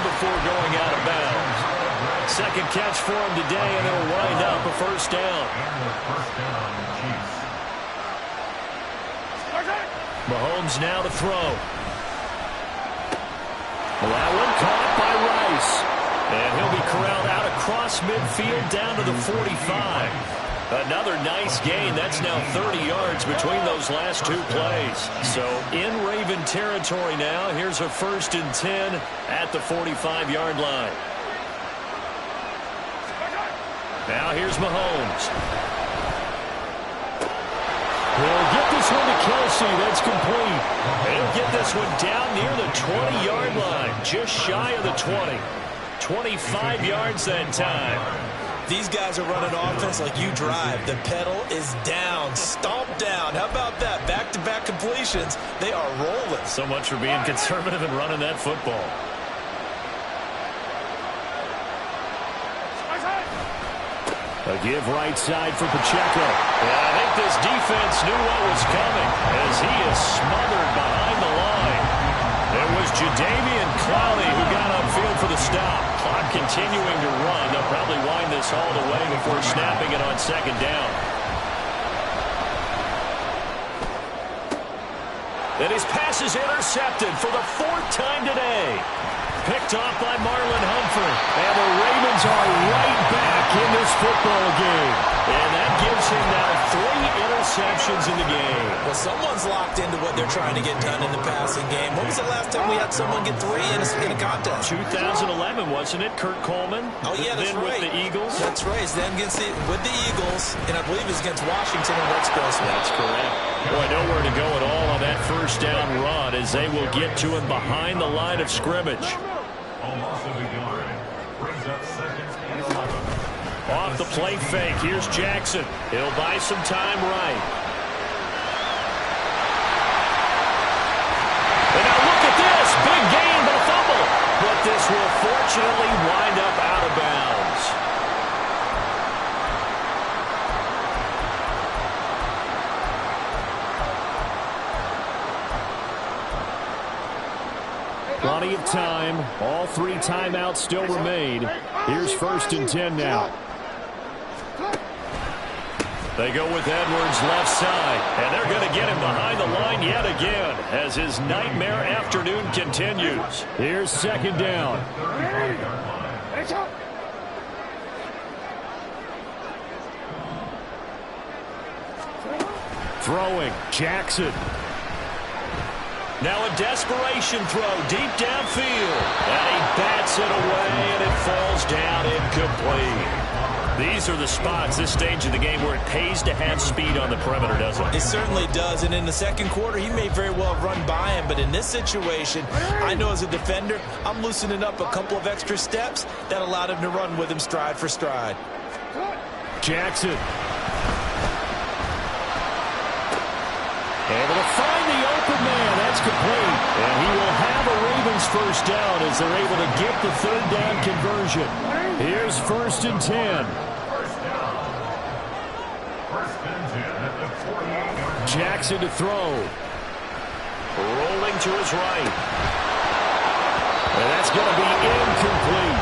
before going out of bounds. Second catch for him today, and it'll wind up a 1st down. Mahomes now to throw. Well, that one caught by Rice. And he'll be corralled out across midfield down to the 45. Another nice gain. That's now 30 yards between those last 2 plays. So in Raven territory now. Here's a 1st and 10 at the 45-yard line. Now here's Mahomes. He'll get this one to Kelsey. That's complete. He'll get this one down near the 20-yard line. Just shy of the 20. 25 yards that time. These guys are running offense like you drive. The pedal is down, stomp down. How about that? Back-to-back completions. They are rolling. So much for being conservative and running that football. A give right side for Pacheco. And I think this defense knew what was coming as he is smothered behind the line. It was Jadeveon Clowney who got upfield for the stop. Clock continuing to run. They'll probably wind this all the way before snapping it on 2nd down. And his pass is intercepted for the 4th time today. Picked off by Marlon Humphrey. And the Ravens are right back in this football game. And that gives him now 3 interceptions in the game. Well, someone's locked into what they're trying to get done in the passing game. When was the last time we had someone get 3 in a contest? 2011, wasn't it? Kurt Coleman. Oh, yeah, that's then right. With the Eagles. That's right. Then with the Eagles, and I believe it's against Washington and Rex Grossman. That's correct. Boy, nowhere to go at all on that 1st down run as they will get to him behind the line of scrimmage. Off the play fake, here's Jackson. He'll buy some time right. And now look at this. Big gain, but a fumble. But this will fortunately wind up out of bounds. Plenty of time. All 3 timeouts still remain. Here's 1st and 10 now. They go with Edwards left side, and they're going to get him behind the line yet again as his nightmare afternoon continues. Here's 2nd down. Throwing, Jackson. Now a desperation throw deep downfield. And he bats it away, and it falls down incomplete. These are the spots, this stage of the game, where it pays to have speed on the perimeter, doesn't it? It certainly does, and in the 2nd quarter, he may very well run by him, but in this situation, I know as a defender, I'm loosening up a couple of extra steps that allowed him to run with him stride for stride. Jackson. Able to find the open man. That's complete. And he will have a Ravens 1st down as they're able to get the 3rd down conversion. Here's 1st and 10. Jackson to throw. Rolling to his right. And that's going to be incomplete.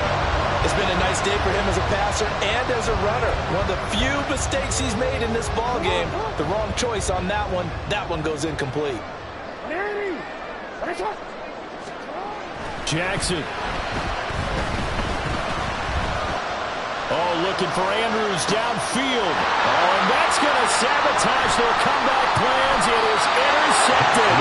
It's been a nice day for him as a passer and as a runner. One of the few mistakes he's made in this ball game. The wrong choice on that one. That one goes incomplete. Jackson. Oh, looking for Andrews downfield. Oh, and that's going to sabotage their comeback plans. It is intercepted.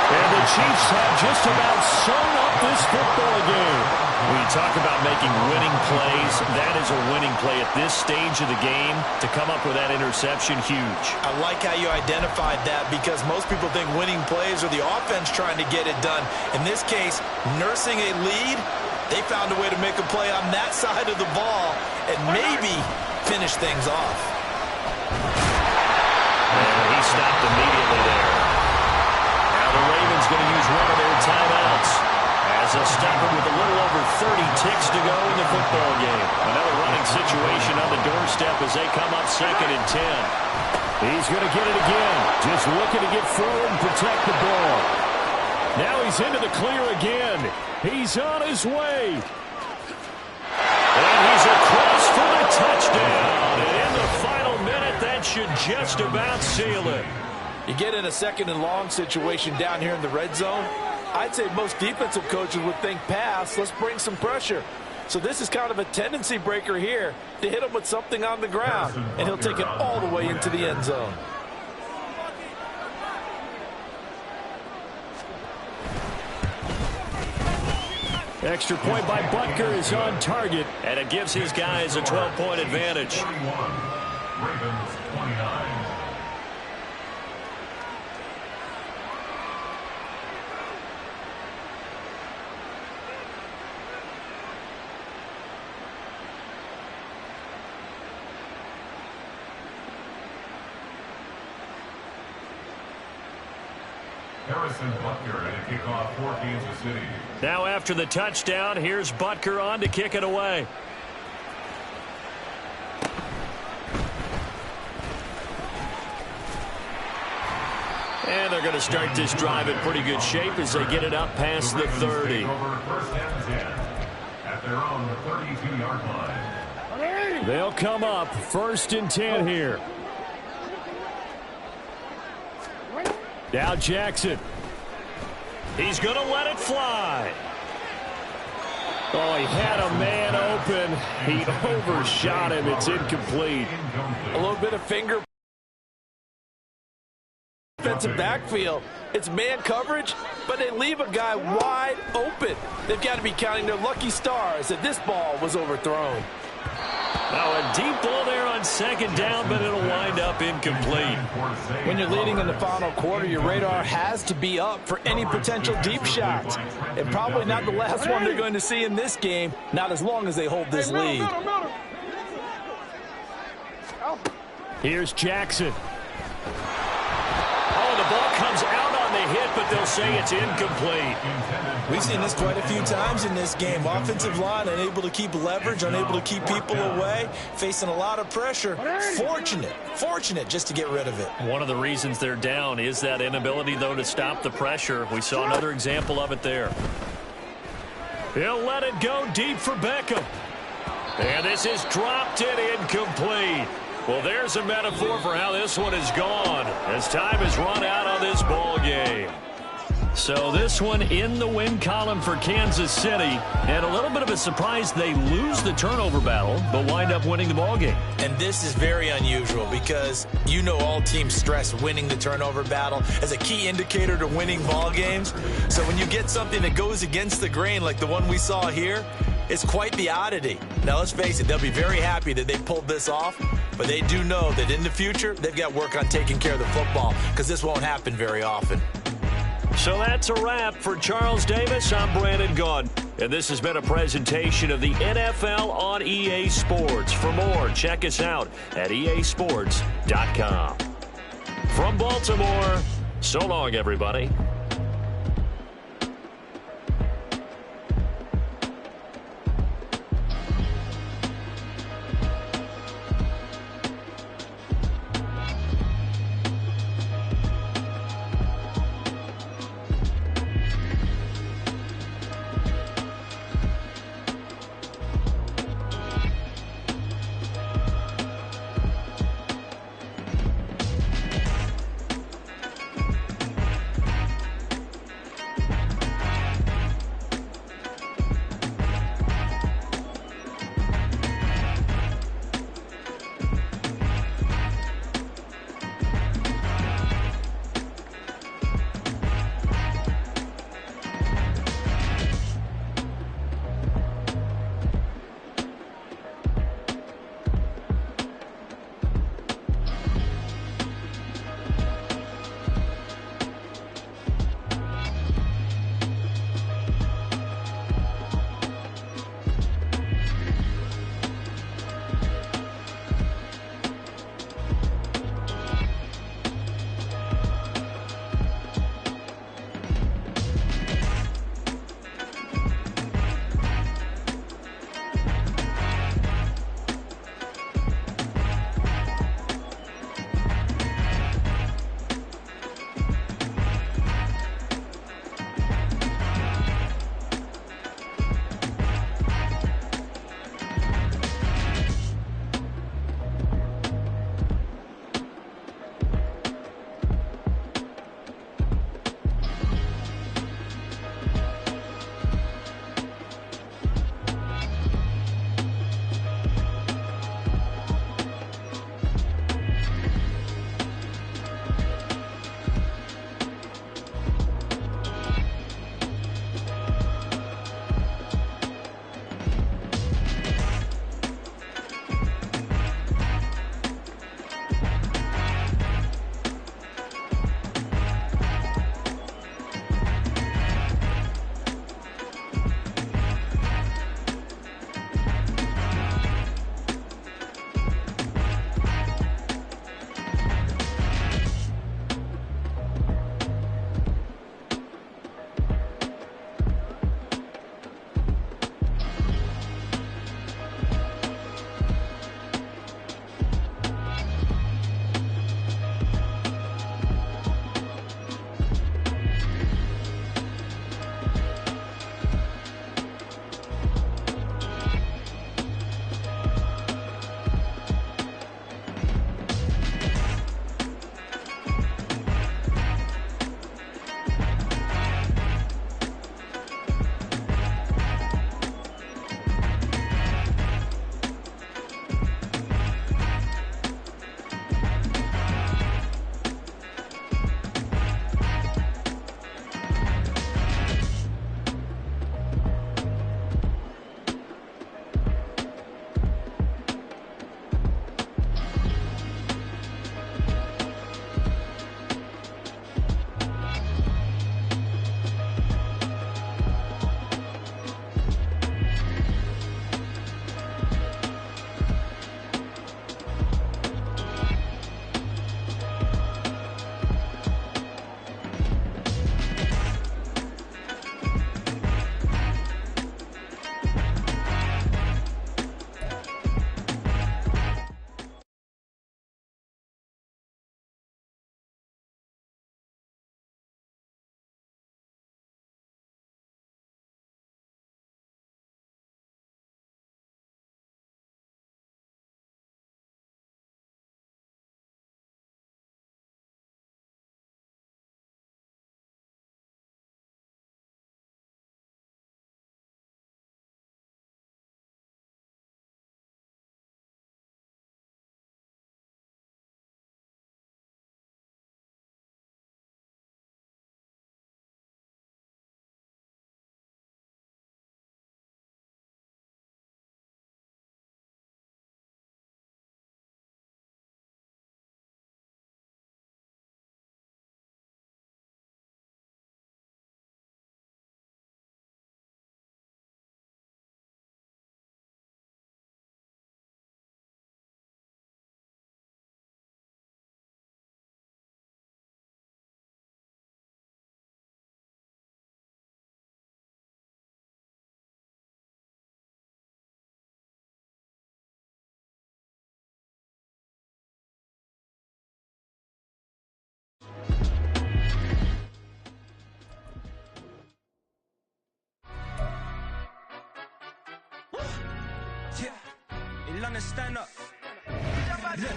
And the Chiefs have just about sewn up this football game. When you talk about making winning plays, that is a winning play at this stage of the game. To come up with that interception, huge. I like how you identified that because most people think winning plays are the offense trying to get it done. In this case, nursing a lead, they found a way to make a play on that side of the ball and maybe finish things off. And he stopped immediately there. Now the Ravens going to use one of their timeouts as they'll stop it with a little over 30 ticks to go in the football game. Another running situation on the doorstep as they come up 2nd and 10. He's going to get it again. Just looking to get forward and protect the ball. Now he's into the clear again. He's on his way. And he's across for the touchdown. And in the final minute, that should just about seal it. You get in a 2nd and long situation down here in the red zone, I'd say most defensive coaches would think pass, let's bring some pressure. So this is kind of a tendency breaker here to hit him with something on the ground, and he'll take it all the way into the end zone. Extra point by Butker is on target. And it gives his guys a 12-point advantage. 41, Ravens 29. Harrison Butker to kick off for Kansas City. Now after the touchdown, here's Butker on to kick it away. And they're going to start this drive in pretty good shape as they get it up past the 30. Over 1st and 10 at their own 32-yard line. They'll come up 1st and 10 here. Now Jackson. He's going to let it fly. Oh, he had a man open. He overshot him. It's incomplete. A little bit of finger defensive backfield. It's man coverage, but they leave a guy wide open. They've got to be counting their lucky stars that this ball was overthrown. Now a deep ball there on 2nd down, but it'll wind up incomplete. When you're leading in the final quarter, your radar has to be up for any potential deep shots. And probably not the last one they're going to see in this game, not as long as they hold this lead. Here's Jackson. Oh, the ball comes out on the hit, but they'll say it's incomplete. We've seen this quite a few times in this game. Offensive line unable to keep leverage, unable to keep people away, facing a lot of pressure. Fortunate just to get rid of it. One of the reasons they're down is that inability, though, to stop the pressure. We saw another example of it there. He'll let it go deep for Beckham. And this is dropped in incomplete. Well, there's a metaphor for how this one is gone as time has run out on this ball game. So this one in the win column for Kansas City. And a little bit of a surprise, they lose the turnover battle, but wind up winning the ball game. And this is very unusual because you know all teams stress winning the turnover battle as a key indicator to winning ball games. So when you get something that goes against the grain like the one we saw here, it's quite the oddity. Now, let's face it, they'll be very happy that they pulled this off, but they do know that in the future, they've got work on taking care of the football because this won't happen very often. So that's a wrap for Charles Davis. I'm Brandon Gaudin, and this has been a presentation of the NFL on EA Sports. For more, check us out at easports.com. From Baltimore, so long, everybody. London, stand up. Look.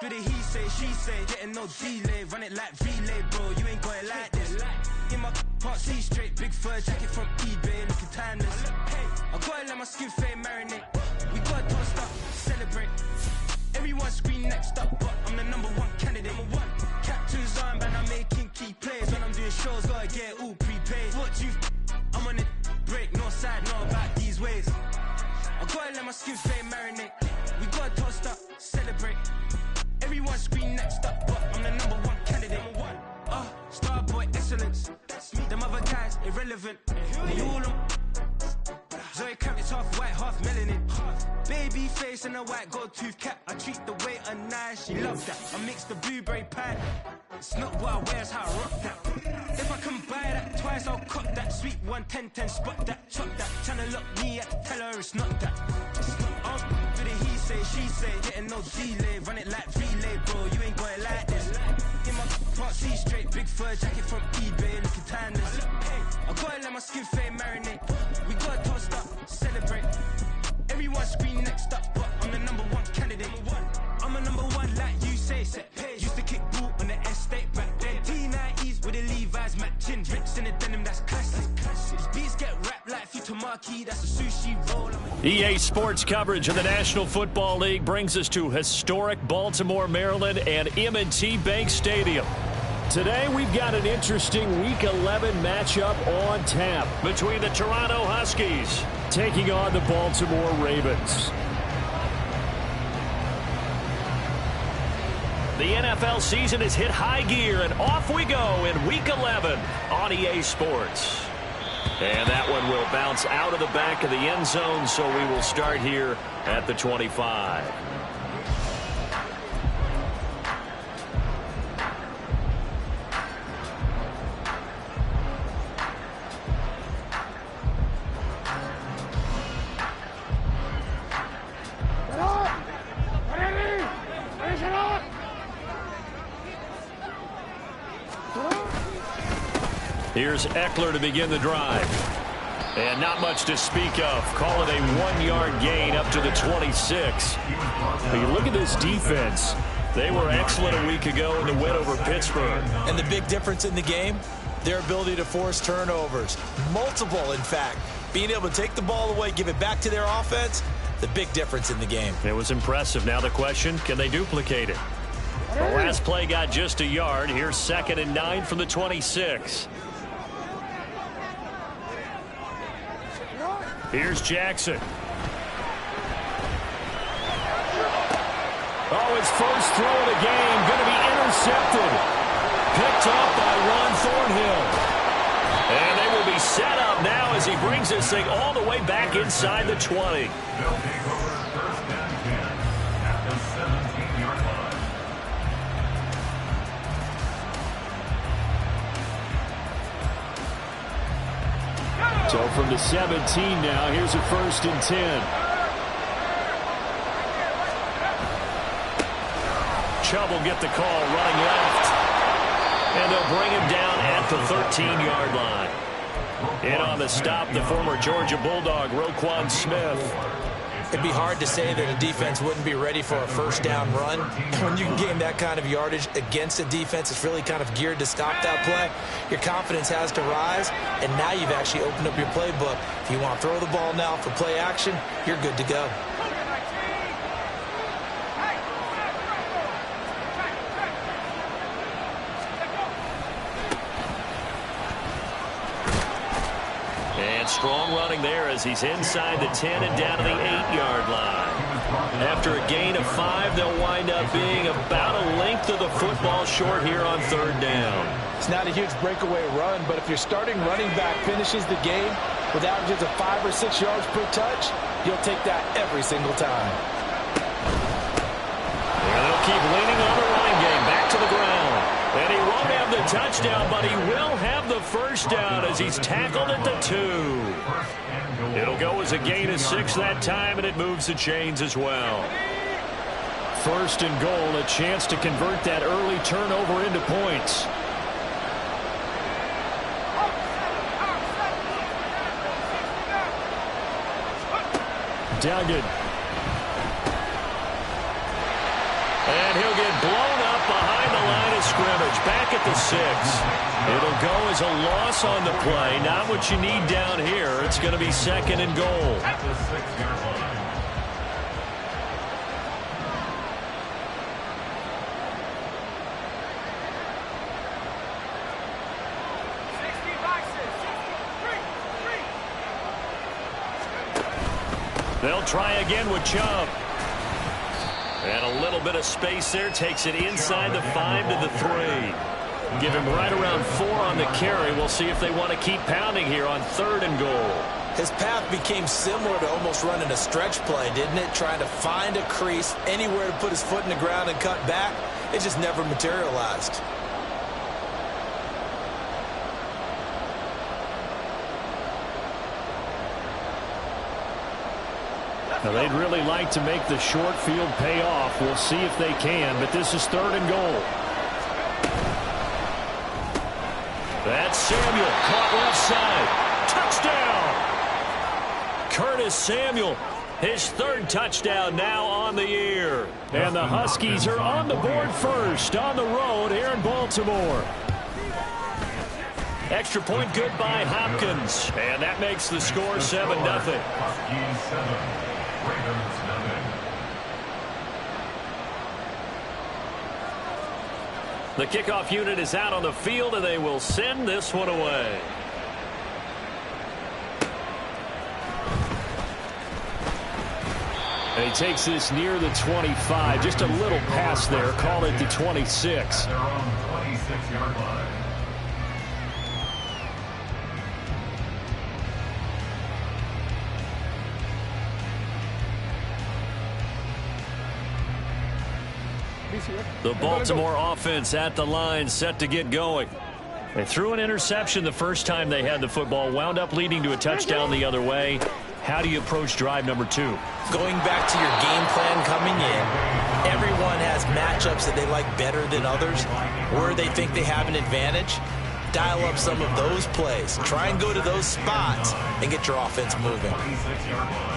Do the he say, she say, getting no delay. Run it like relay, bro, you ain't got it like this. In my can't see straight, big fur jacket from eBay, looking timeless. I gotta let my skin fade marinate. We gotta toast up, celebrate. Everyone scream next up, but I'm the #1 candidate. Captain's armband, I'm making key plays. When I'm doing shows, gotta get it all prepaid. What you I'm on it, break, no side, know about these ways. I gotta let my skin fade marinate. We gotta toast up, celebrate. Everyone scream next up, but I'm the #1 candidate. Starboy excellence. Them other guys irrelevant. They all on. Zoe Kravitz half white, half melanin. Baby face and a white gold tooth cap. I treat the waiter nice, she loves that. I mix the blueberry pie. It's not what I wear, it's how I rock that. If I can buy that twice, I'll cut that. Sweet 110, spot that, chop that. Tryna lock me at, tell her it's not that. Do the he say, she say, getting no delay. Run it like relay, bro, you ain't got it like this. In my can't see straight, big fur jacket from eBay, looking timeless. I gotta let my skin fade marinate. We gotta toast up, celebrate. Everyone scream next up, but I'm the #1 candidate. I'm a #1 like you say, set pace. Used to kick ball on the estate back then. T90s with the Levi's matching. Rips in the denim, that's classic. These beats get wrapped like futamaki, that's a sushi roll. EA Sports coverage of the National Football League brings us to historic Baltimore, Maryland, and M&T Bank Stadium. Today, we've got an interesting Week 11 matchup on tap between the Toronto Huskies taking on the Baltimore Ravens. The NFL season has hit high gear, and off we go in Week 11 on EA Sports. And that one will bounce out of the back of the end zone, so we will start here at the 25. Here's Eckler to begin the drive. And not much to speak of. Call it a 1-yard gain up to the 26. But you look at this defense. They were excellent a week ago in the win over Pittsburgh. And the big difference in the game, their ability to force turnovers. Multiple, in fact. Being able to take the ball away, give it back to their offense, the big difference in the game. It was impressive. Now the question, can they duplicate it? The last play got just a yard. Here's 2nd and 9 from the 26. Here's Jackson. Oh, his first throw of the game going to be intercepted. Picked up by Ron Thornhill. And they will be set up now as he brings this thing all the way back inside the 20. They'll take over 1st and 10 at the 17-yard line. So from the 17 now, here's a 1st and 10. Chubb will get the call running left. And they'll bring him down at the 13-yard line. In on the stop, the former Georgia Bulldog, Roquan Smith. It'd be hard to say that a defense wouldn't be ready for a 1st down run. When you can gain that kind of yardage against a defense, it's really kind of geared to stop that play. Your confidence has to rise, and now you've actually opened up your playbook. If you want to throw the ball now for play action, you're good to go. Strong running there as he's inside the 10 and down to the 8-yard line. After a gain of 5, they'll wind up being about a length of the football short here on 3rd down. It's not a huge breakaway run, but if your starting running back finishes the game with averages of 5 or 6 yards per touch, you'll take that every single time. And they'll keep leaning on the running game back to the ground. And he won't have the touchdown, but he will have the 1st down as he's tackled at the 2. It'll go as a gain of 6 that time, and it moves the chains as well. 1st and goal, a chance to convert that early turnover into points. Duggan yardage back at the 6. It'll go as a loss on the play. Not what you need down here. It's going to be 2nd and goal. At the 6-yard line. They'll try again with Chubb. And a little bit of space there. Takes it inside the 5 to the 3. Give him right around 4 on the carry. We'll see if they want to keep pounding here on 3rd and goal. His path became similar to almost running a stretch play, didn't it? Trying to find a crease, anywhere to put his foot in the ground and cut back. It just never materialized. Now, they'd really like to make the short field pay off. We'll see if they can, but this is 3rd and goal. That's Samuel, caught left side. Touchdown! Curtis Samuel, his 3rd touchdown now on the year. And the Huskies are on the board first on the road here in Baltimore. Extra point good by Hopkins. And that makes the score 7-0. Huskies 7. Ravens nothing. The kickoff unit is out on the field, and they will send this one away. And he takes this near the 25. Just a little pass there. Call it the 26. At their own 26-yard line. The Baltimore offense at the line, set to get going. They threw an interception the first time they had the football, wound up leading to a touchdown the other way. How do you approach drive number 2? Going back to your game plan coming in, everyone has matchups that they like better than others, where they think they have an advantage. Dial up some of those plays. Try and go to those spots and get your offense moving. 26-yard line.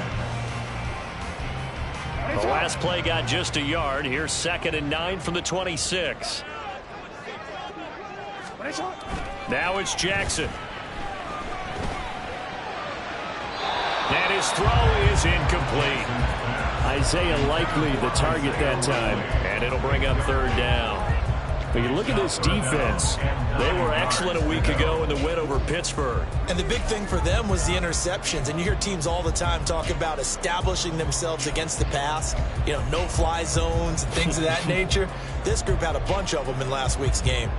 The last play got just a yard. Here's 2nd and 9 from the 26. Now it's Jackson. And his throw is incomplete. Isaiah Likely the target that time. And it'll bring up 3rd down. But you look at this defense. They were excellent a week ago in the win over Pittsburgh. And the big thing for them was the interceptions. And you hear teams all the time talk about establishing themselves against the pass. You know, no-fly zones and things of that nature. This group had a bunch of them in last week's game.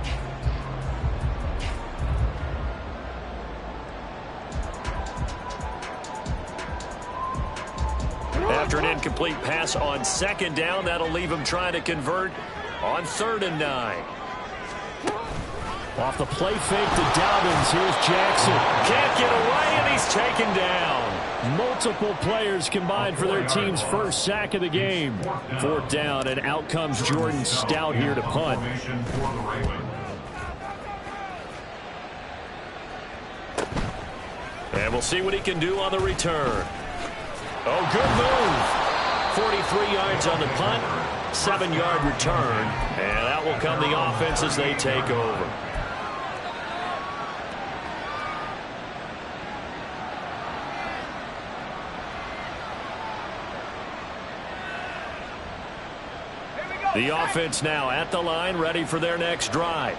After an incomplete pass on 2nd down, that'll leave him trying to convert on 3rd and 9. Off the play fake to Dobbins. Here's Jackson. Can't get away, and he's taken down. Multiple players combined for their team's first sack of the game. 4th down, and out comes Jordan Stout here to punt. Formation for the Ravens. And we'll see what he can do on the return. Oh, good move. 43 yards on the punt, 7-yard return, and out will come the offense as they take over. The offense now at the line, ready for their next drive.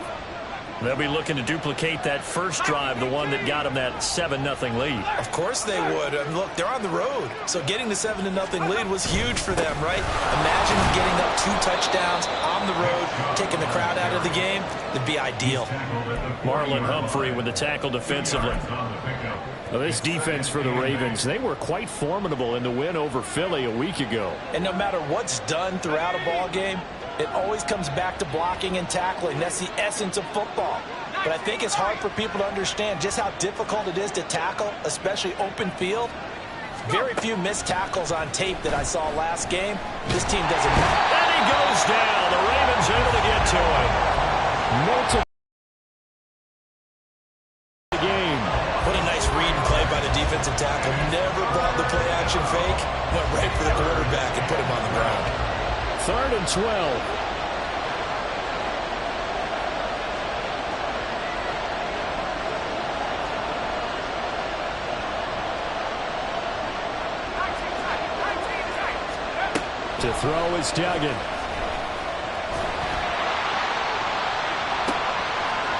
They'll be looking to duplicate that first drive, the one that got them that 7-0 lead. Of course they would. I mean, look, they're on the road. So getting the 7-0 lead was huge for them, right? Imagine getting up 2 touchdowns on the road, taking the crowd out of the game. It'd be ideal. Marlon Humphrey with the tackle defensively. Well, this defense for the Ravens, they were quite formidable in the win over Philly a week ago. And no matter what's done throughout a ball game, it always comes back to blocking and tackling. That's the essence of football. But I think it's hard for people to understand just how difficult it is to tackle, especially open field. Very few missed tackles on tape that I saw last game. This team doesn't. And he goes down. The Ravens able to get to him. Multiple game. What a nice read and play by the defensive tackle. Never brought the play action fake. Went right for the quarterback and put him on the ground. 3rd and 12. To throw is Duggan.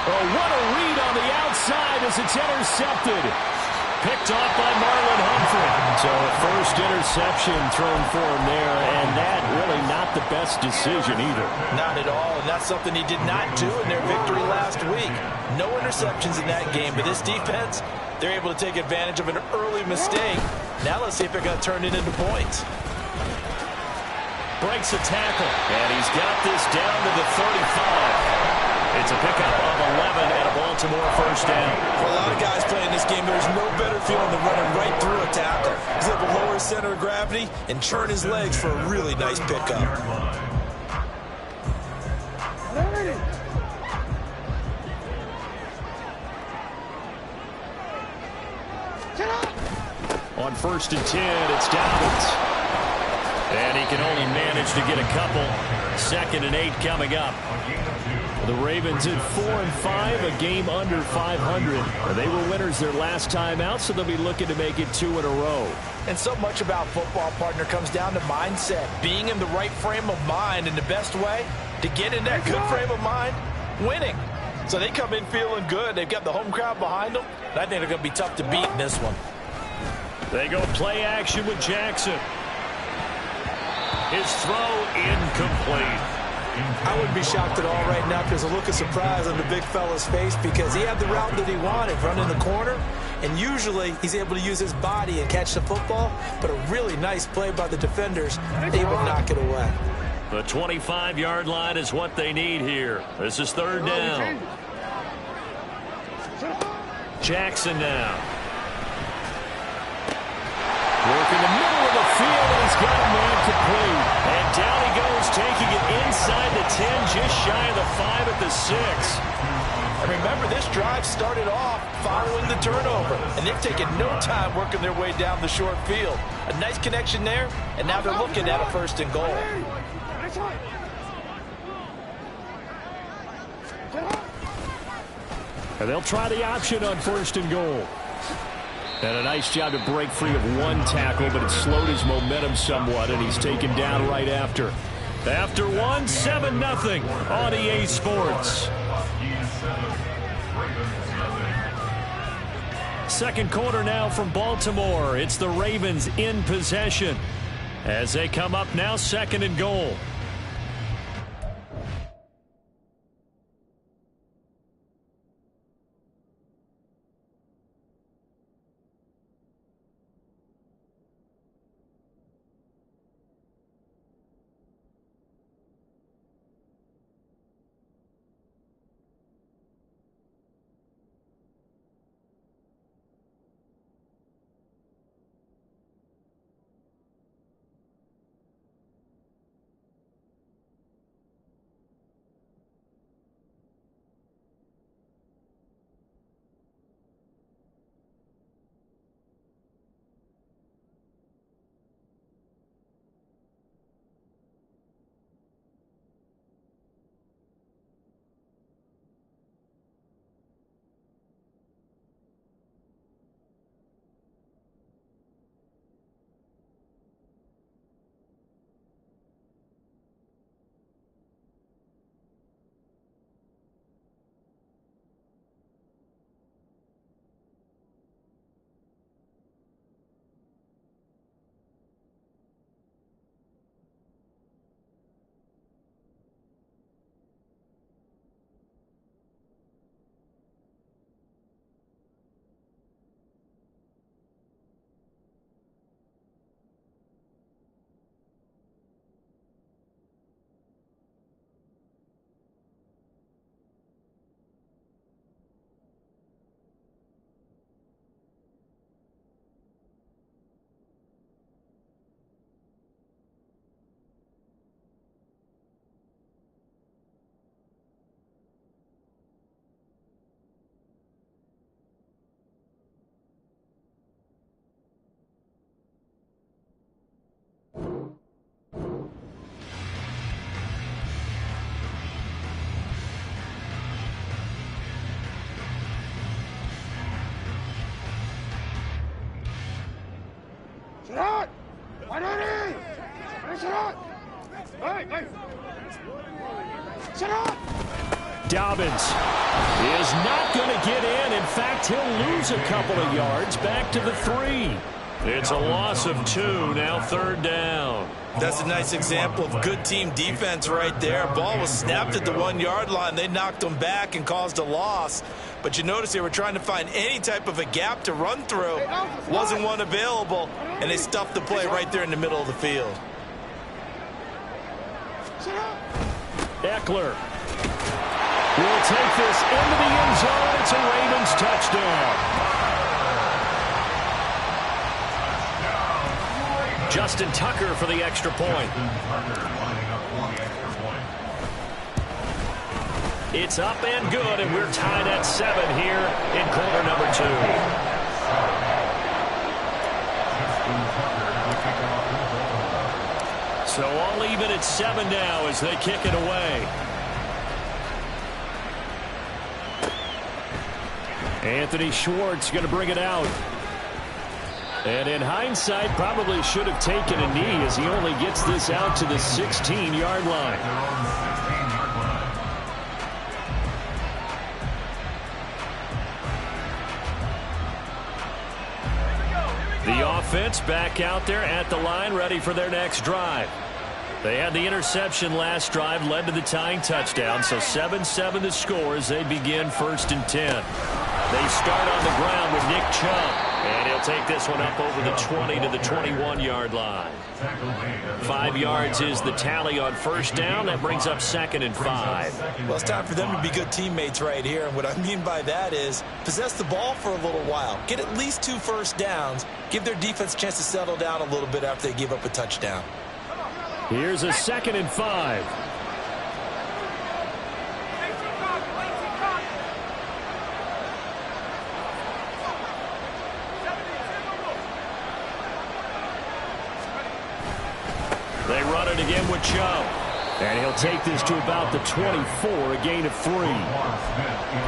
Oh, what a read on the outside as it's intercepted. Picked off by Marlon Humphrey. So a first interception thrown for him there, and that really not the best decision either. Not at all, and that's something he did not do in their victory last week. No interceptions in that game, but this defense, they're able to take advantage of an early mistake. Now let's see if they're going to turn it into points. Breaks a tackle, and he's got this down to the 35. It's a pickup of 11 and a Baltimore first down. For a lot of guys playing this game, there's no better feeling than running right through a tackle. He's able to lower his center of gravity and churn his legs for a really nice pickup. On 1st and 10, it's Dobbins. And he can only manage to get a couple. 2nd and 8 coming up. The Ravens at 4-5, a game under 500. They were winners their last time out, so they'll be looking to make it 2 in a row. And so much about football, partner, comes down to mindset. Being in the right frame of mind, and the best way to get in that good frame of mind, winning. So they come in feeling good. They've got the home crowd behind them. And I think they're going to be tough to beat in this one. They go play action with Jackson. His throw incomplete. I wouldn't be shocked at all right now because a look of surprise on the big fella's face because he had the route that he wanted, running the corner, and usually he's able to use his body and catch the football, but a really nice play by the defenders, able to knock it away. The 25-yard line is what they need here. This is 3rd down. Jackson now. Working the middle of the field, and he's got a man complete. And down he goes, taking it inside the 10, just shy of the 5 at the 6. And remember, this drive started off following the turnover, and they've taken no time working their way down the short field. A nice connection there, and now they're looking at a 1st and goal. And they'll try the option on 1st and goal. And a nice job to break free of one tackle, but it slowed his momentum somewhat, and he's taken down right after. After one, 7-0 on EA Sports. Second quarter now from Baltimore. It's the Ravens in possession as they come up now 2nd and goal. Why not? Dobbins is not going to get in. In fact, he'll lose a couple of yards back to the 3. It's a loss of 2, now 3rd down. That's a nice example of good team defense right there. Ball was snapped at the 1-yard line. They knocked them back and caused a loss. But you notice they were trying to find any type of a gap to run through. Wasn't one available, and they stuffed the play right there in the middle of the field. Eckler will take this into the end zone. It's a Ravens touchdown. Justin Tucker for the extra point. It's up and good, and we're tied at 7 here in quarter number 2. So all even at 7 now as they kick it away. Anthony Schwartz going to bring it out. And in hindsight, probably should have taken a knee as he only gets this out to the 16-yard line. The offense back out there at the line, ready for their next drive. They had the interception last drive, led to the tying touchdown, so 7-7 the score as they begin 1st and 10. They start on the ground with Nick Chubb. And he'll take this one up over the 20 to the 21-yard line. 5 yards is the tally on 1st down. That brings up 2nd and 5. Well, it's time for them to be good teammates right here. And what I mean by that is possess the ball for a little while. Get at least 2 first downs. Give their defense a chance to settle down a little bit after they give up a touchdown. Here's a 2nd and 5. They run it again with Chubb. And he'll take this to about the 24, a gain of 3.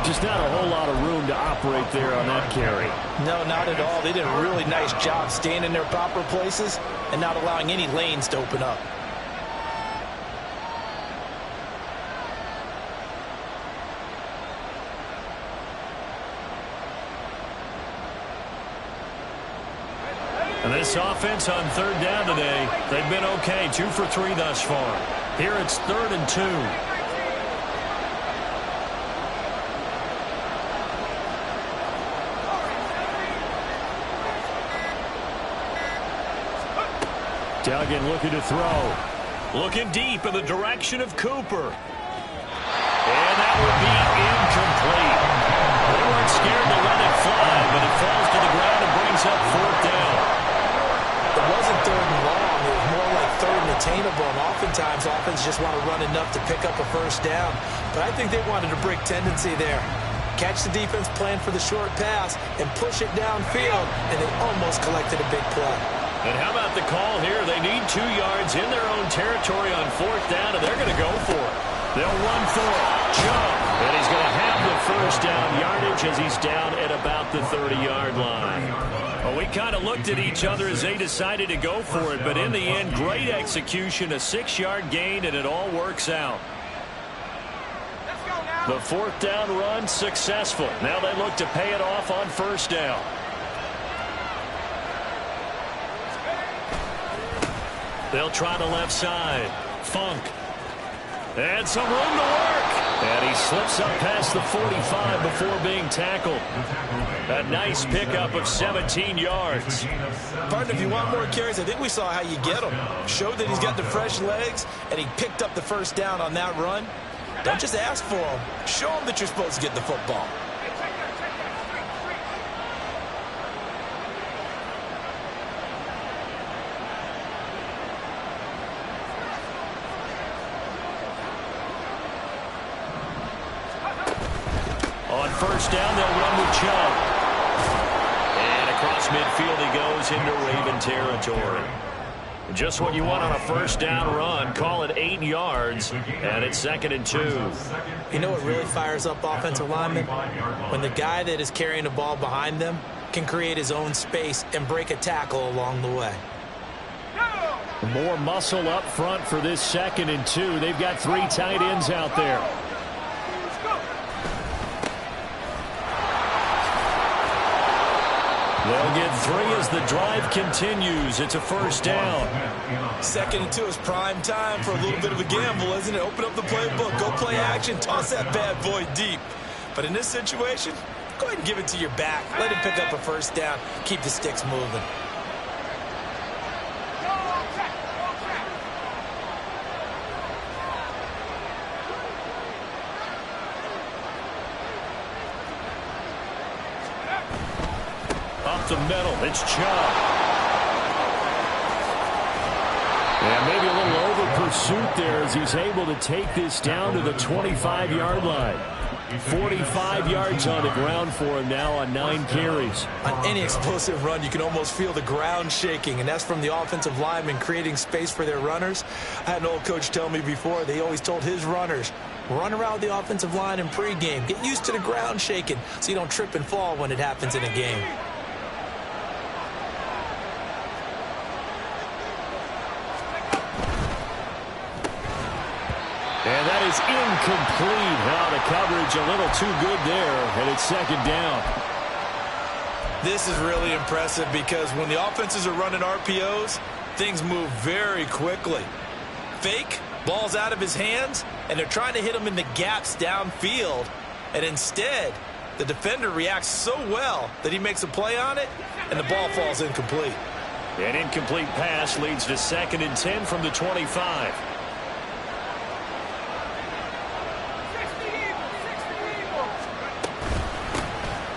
Just not a whole lot of room to operate there on that carry. No, not at all. They did a really nice job staying in their proper places and not allowing any lanes to open up. And this offense on 3rd down today, they've been okay, 2 for 3 thus far. Here it's 3rd and 2. Duggan looking to throw. Looking deep in the direction of Cooper. And that would be incomplete. They weren't scared to let it fly, but it falls to the ground and brings up 4th down. It wasn't 3rd and long. It was more like 3rd and attainable. And oftentimes, offense just want to run enough to pick up a 1st down. But I think they wanted a break tendency there. Catch the defense, plan for the short pass, and push it downfield. And they almost collected a big play. And how about the call here? They need 2 yards in their own territory on 4th down, and they're going to go for it. They'll run for it. Chubb. And he's going to have the 1st down yardage as he's down at about the 30-yard line. Well, we kind of looked at each other as they decided to go for it, but in the end, great execution, a 6-yard gain, and it all works out. The 4th down run successful. Now they look to pay it off on 1st down. They'll try the left side. Funk. And some room to work. And he slips up past the 45 before being tackled. A nice pickup of 17 yards. Partner, if you want more carries, I think we saw how you get them. Showed that he's got the fresh legs, and he picked up the 1st down on that run. Don't just ask for them. Show them that you're supposed to get the football. On 1st down, they'll run with Chubb. And across midfield he goes into Raven territory. Just what you want on a 1st down run. Call it 8 yards, and it's 2nd and 2. You know what really fires up offensive linemen? When the guy that is carrying the ball behind them can create his own space and break a tackle along the way. More muscle up front for this 2nd and 2. They've got 3 tight ends out there. They'll get 3 as the drive continues. It's a 1st down. 2nd and 2 is prime time for a little bit of a gamble, isn't it? Open up the playbook, go play action, toss that bad boy deep. But in this situation, go ahead and give it to your back. Let him pick up a 1st down. Keep the sticks moving. Up the middle, it's Chubb. And maybe a little over pursuit there as he's able to take this down to the 25-yard line. 45 yards on the ground for him now on 9 carries. On any explosive run, you can almost feel the ground shaking, and that's from the offensive linemen creating space for their runners. I had an old coach tell me before, they always told his runners, run around the offensive line in pregame. Get used to the ground shaking so you don't trip and fall when it happens in a game. And that is incomplete. Now the coverage a little too good there, and it's 2nd down. This is really impressive because when the offenses are running RPOs, things move very quickly. Fake, ball's out of his hands, and they're trying to hit him in the gaps downfield. And instead, the defender reacts so well that he makes a play on it, and the ball falls incomplete. An incomplete pass leads to 2nd and 10 from the 25.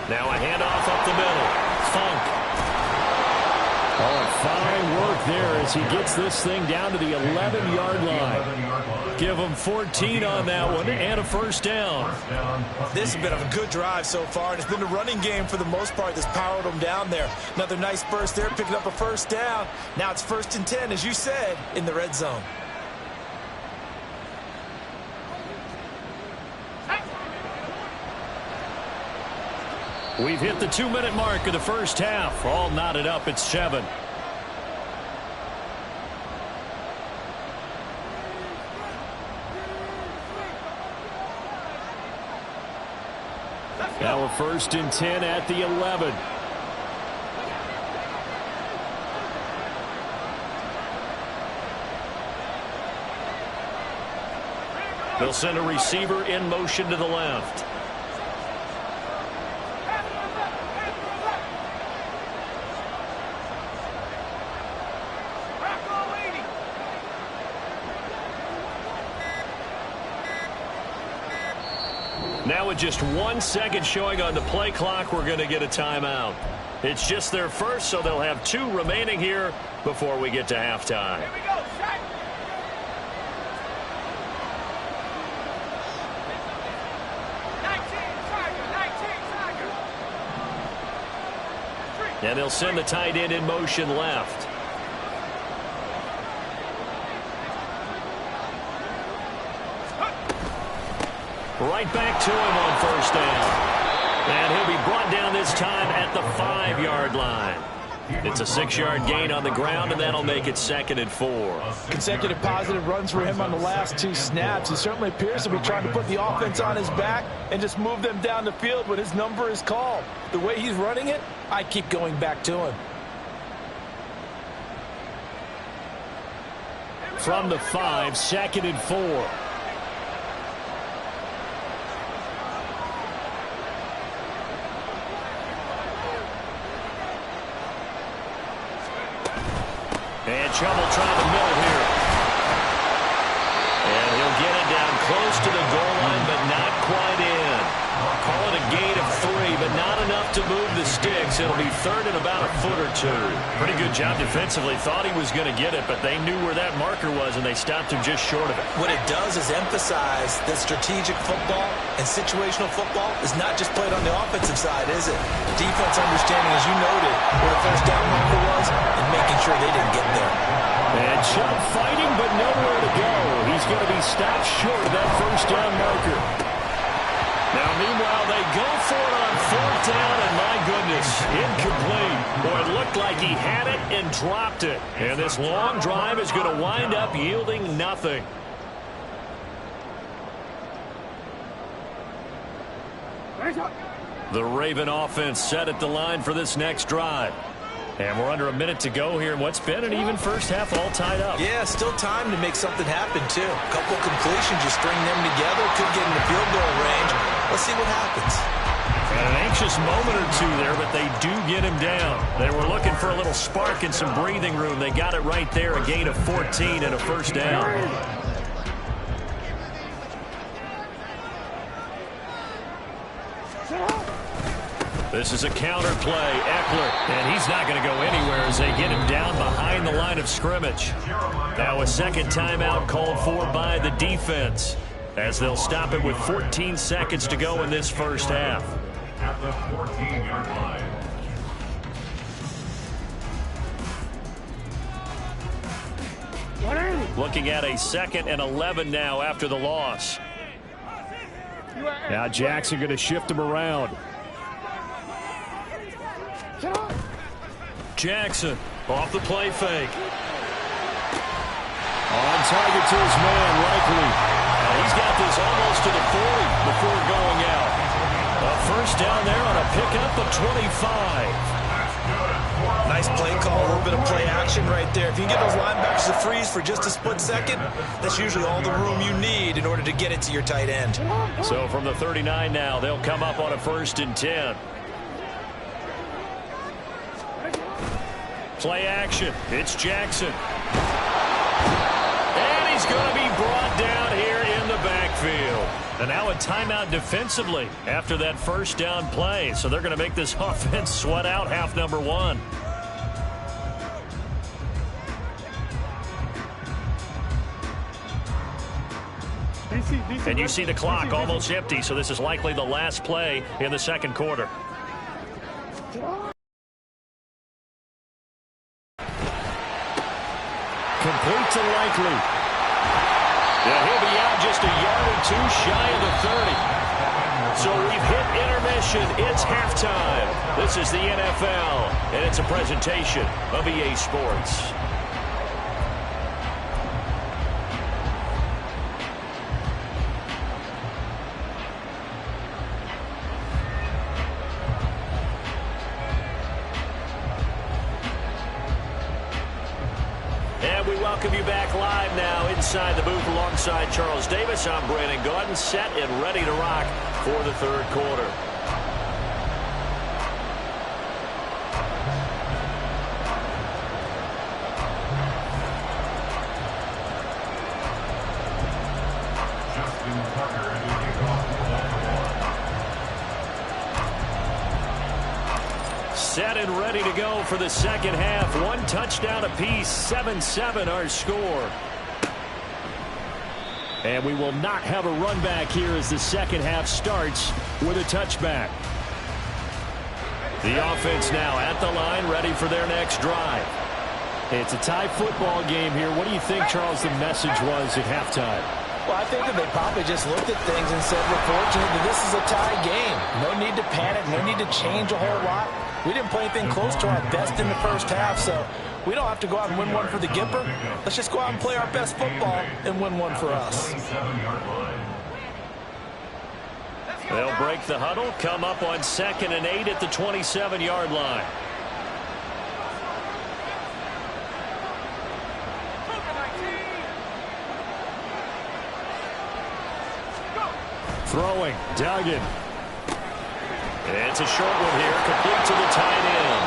Now a handoff up the middle. Funk. Oh, fine work there as he gets this thing down to the 11-yard line. Give him 14 on that one and a 1st down. This has been a good drive so far, and it's been the running game for the most part that's powered them down there. Another nice burst there, picking up a 1st down. Now it's 1st and 10, as you said, in the red zone. We've hit the 2-minute mark of the 1st half. All knotted up at 7. Now a 1st and 10 at the 11. They'll send a receiver in motion to the left. Now with just 1 second showing on the play clock, we're going to get a timeout. It's just their first, so they'll have 2 remaining here before we get to halftime. Here we go, shot. And they'll send the tight end in motion left. Right back to him on 1st down. And he'll be brought down this time at the 5-yard line. It's a 6-yard gain on the ground, and that'll make it 2nd and 4. Consecutive positive runs for him on the last 2 snaps. He certainly appears to be trying to put the offense on his back and just move them down the field when his number is called. The way he's running it, I keep going back to him. From the 5, 2nd and 4. And Chubb will try the middle here. And he'll get it down close to the goal line, but not quite in. Call it a gain of 3, but not enough to move the sticks. It'll be 3rd and about a foot or 2. Pretty good job defensively. Thought he was going to get it, but they knew where that marker was, and they stopped him just short of it. What it does is emphasize that strategic football and situational football is not just played on the offensive side, is it? Defense understanding, as you noted, where the 1st down marker was and making sure they didn't get there. And Chubb fighting, but nowhere to go. He's going to be stopped short of that 1st down marker. Now, meanwhile, they go for it on 4th down, and my goodness, incomplete. Boy, it looked like he had it and dropped it. And this long drive is going to wind up yielding nothing. The Raven offense set at the line for this next drive. And we're under a minute to go here in what's been an even first half, all tied up. Yeah, still time to make something happen, too. A couple completions, you string them together, could get in the field goal range. Let's see what happens. And an anxious moment or two there, but they do get him down. They were looking for a little spark and some breathing room. They got it right there, a gain of 14 and a first down. This is a counter play. Eckler, and he's not going to go anywhere as they get him down behind the line of scrimmage. Now a second timeout called for by the defense as they'll stop it with 14 seconds to go in this first half. At the 14-yard line. Looking at a 2nd and 11 now after the loss. Now Jackson going to shift him around. Jackson off the play fake. On target to his man, Likely. And he's got this almost to the 40 before going out. A first down there on a pickup of 25. Nice play call, a little bit of play action right there. If you can get those linebackers to freeze for just a split second, that's usually all the room you need in order to get it to your tight end. So from the 39 now, they'll come up on a 1st and 10. Play action. It's Jackson. And he's going to be brought down here in the backfield. And now a timeout defensively after that first down play. So they're going to make this offense sweat out half number 1. And you see the clock almost empty, so this is likely the last play in the second quarter. Complete to Likely. Yeah, he'll be out just a yard or two shy of the 30. So we've hit intermission. It's halftime. This is the NFL, and it's a presentation of EA Sports. Welcome you back live now inside the booth alongside Charles Davis. I'm Brandon Gaudin, set and ready to rock for the third quarter. Set and ready to go for the second half. 1 touchdown apiece, 7-7 our score. And we will not have a run back here as the second half starts with a touchback. The offense now at the line, ready for their next drive. It's a tie football game here. What do you think, Charles, the message was at halftime? Well, I think that they probably just looked at things and said, we're fortunate that this is a tie game. No need to panic, no need to change a whole lot. We didn't play anything close to our best in the first half, so we don't have to go out and win one for the Gipper. Let's just go out and play our best football and win one for us. They'll break the huddle, come up on 2nd and 8 at the 27-yard line. Throwing, Duggan. It's a short one here, complete to the tight end.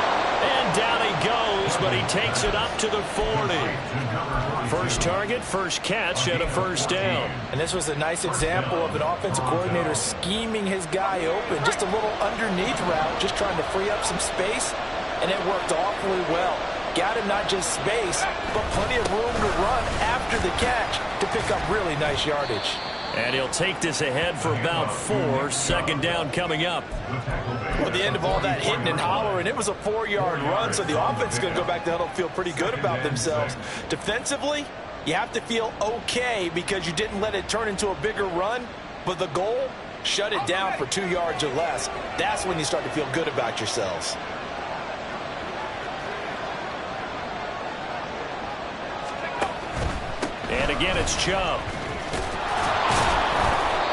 And down he goes, but he takes it up to the 40. First target, first catch, and a first down. And this was a nice example of an offensive coordinator scheming his guy open. Just a little underneath route, just trying to free up some space, and it worked awfully well. Got him not just space, but plenty of room to run after the catch to pick up really nice yardage. And he'll take this ahead for about 4. Second down coming up. Well, at the end of all that hitting and hollering, it was a 4-yard run, so the offense is going to go back to huddle and feel pretty good about themselves. Defensively, you have to feel okay because you didn't let it turn into a bigger run, but the goal, shut it down for 2 yards or less. That's when you start to feel good about yourselves. And again, it's Chubb.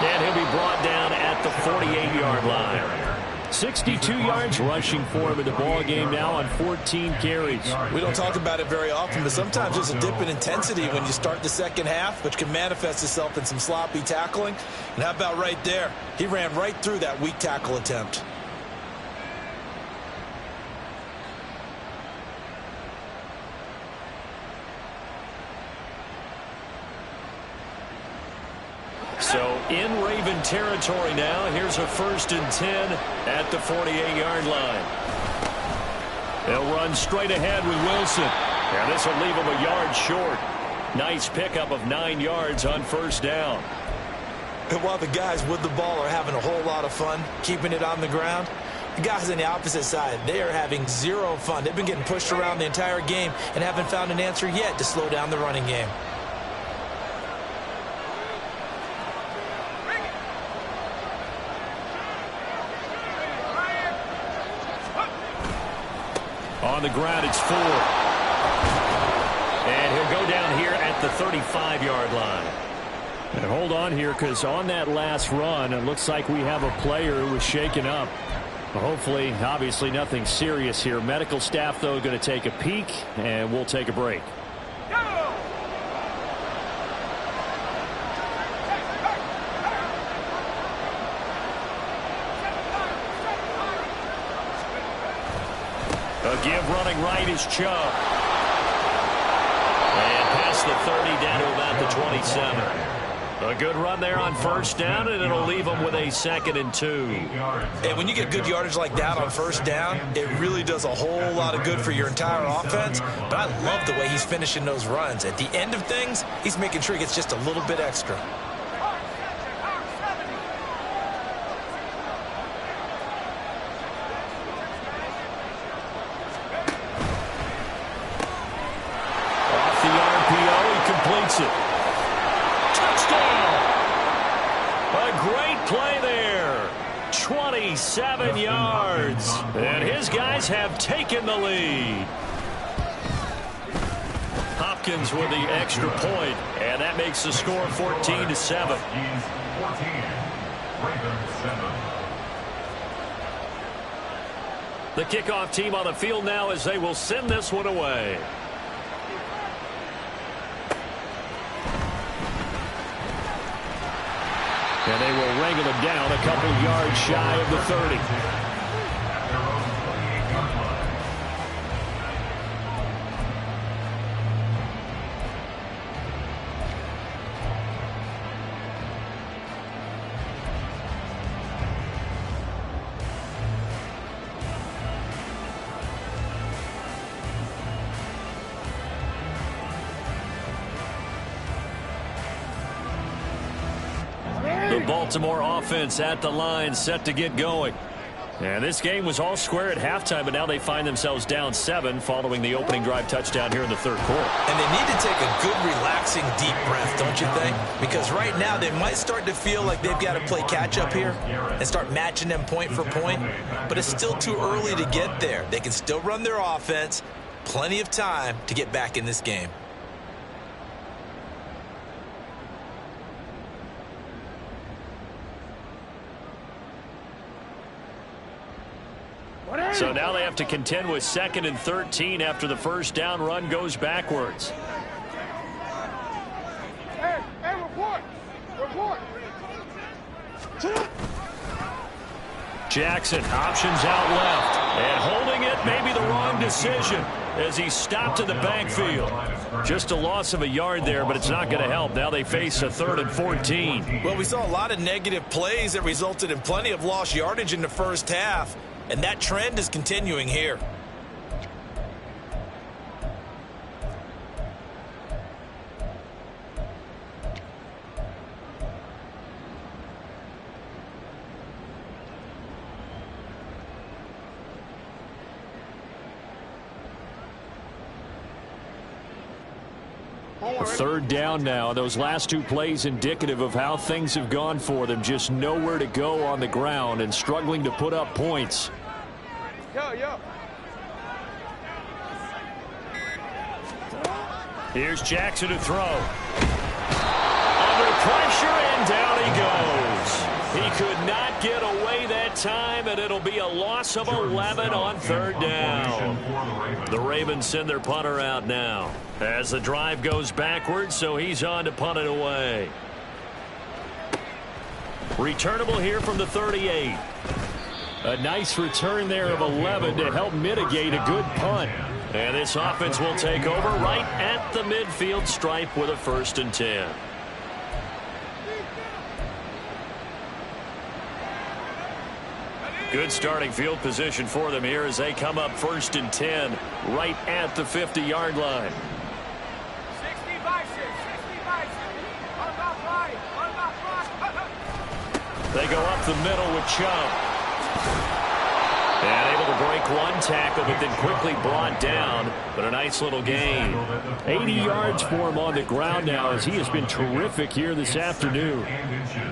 And he'll be brought down at the 48-yard line. 62 yards rushing for him in the ball game now on 14 carries. We don't talk about it very often, but sometimes there's a dip in intensity when you start the second half, which can manifest itself in some sloppy tackling. And how about right there? He ran right through that weak tackle attempt. So in Raven territory now. Here's a 1st and 10 at the 48-yard line. They'll run straight ahead with Wilson. And this will leave him a yard short. Nice pickup of 9 yards on 1st down. And while the guys with the ball are having a whole lot of fun keeping it on the ground, the guys on the opposite side, they are having zero fun. They've been getting pushed around the entire game and haven't found an answer yet to slow down the running game. On the ground, it's Ford. And he'll go down here at the 35-yard line. And hold on here, because on that last run, it looks like we have a player who was shaken up. Hopefully, obviously, nothing serious here. Medical staff, though, going to take a peek, and we'll take a break. A give running right is Chubb. And past the 30 down to about the 27. A good run there on 1st down, and it'll leave them with a 2nd and 2. And when you get good yardage like that on 1st down, it really does a whole lot of good for your entire offense. But I love the way he's finishing those runs. At the end of things, he's making sure he gets just a little bit extra. Completes it. Touchdown! A great play there. 27 yards. And his guys have taken the lead. Hopkins with the extra point, and that makes the score 14-7. The kickoff team on the field now as they will send this one away. And they will wrangle him down a couple yards shy of the 30. Baltimore offense at the line, set to get going. And this game was all square at halftime, but now they find themselves down 7 following the opening drive touchdown here in the 3rd quarter. And they need to take a good, relaxing, deep breath, don't you think? Because right now they might start to feel like they've got to play catch-up here and start matching them point for point. But it's still too early to get there. They can still run their offense. Plenty of time to get back in this game. So now they have to contend with 2nd and 13 after the 1st down run goes backwards. Hey, report! Jackson, options out left. And holding it may be the wrong decision as he stopped in the backfield. Just a loss of a yard there, but it's not going to help. Now they face a 3rd and 14. Well, we saw a lot of negative plays that resulted in plenty of lost yardage in the 1st half. And that trend is continuing here. Third down now. Those last 2 plays indicative of how things have gone for them. Just nowhere to go on the ground and struggling to put up points. Yo. Here's Jackson to throw. Under pressure, and down he goes. He could not get away that time, and it'll be a loss of 11 on third down. The Ravens send their punter out now as the drive goes backwards, so he's on to punt it away. Returnable here from the 38. A nice return there of 11 to help mitigate a good punt. And this offense will take over right at the midfield stripe with a 1st and 10. Good starting field position for them here as they come up 1st and 10 right at the 50-yard line. 65, 65. They go up the middle with Chubb. And able to break one tackle, but then quickly brought down. But a nice little gain. 80 yards for him on the ground now as he has been terrific here this afternoon.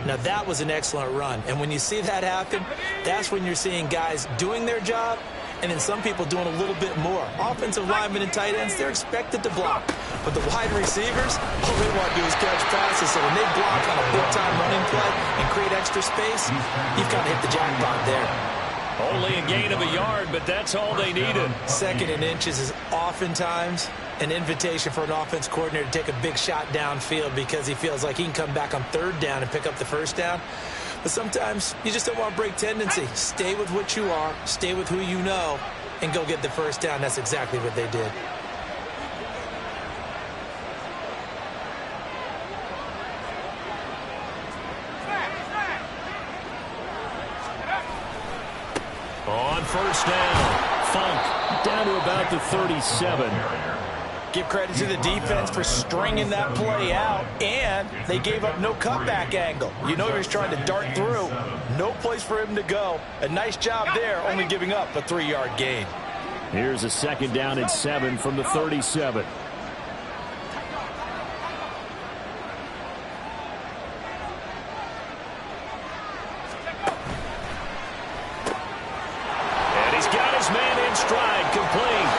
Now that was an excellent run. And when you see that happen, that's when you're seeing guys doing their job and then some people doing a little bit more. Offensive linemen and tight ends, they're expected to block. But the wide receivers, all they want to do is catch passes. So when they block on a big-time running play and create extra space, you've got to hit the jackpot there. Only a gain of a yard, but that's all they needed. 2nd and inches is oftentimes an invitation for an offense coordinator to take a big shot downfield because he feels like he can come back on 3rd down and pick up the 1st down. But sometimes you just don't want to break tendency. Stay with what you are, stay with who you know, and go get the 1st down. That's exactly what they did. On 1st down, Funk Down to about the 37. Give credit to the defense for stringing that play out, and they gave up no cutback angle. You know he was trying to dart through. No place for him to go. A nice job there, only giving up a 3-yard gain. Here's a 2nd down and 7 from the 37. stride, complete.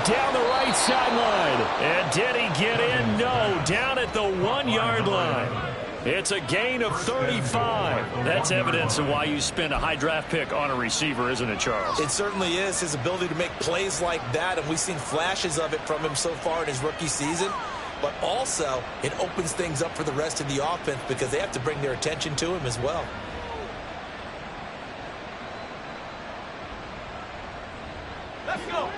Down the right sideline. And did he get in? No. Down at the 1-yard line. It's a gain of 35. That's evidence of why you spend a high draft pick on a receiver, isn't it, Charles? It certainly is. His ability to make plays like that, and we've seen flashes of it from him so far in his rookie season. But also, it opens things up for the rest of the offense because they have to bring their attention to him as well. Let's go.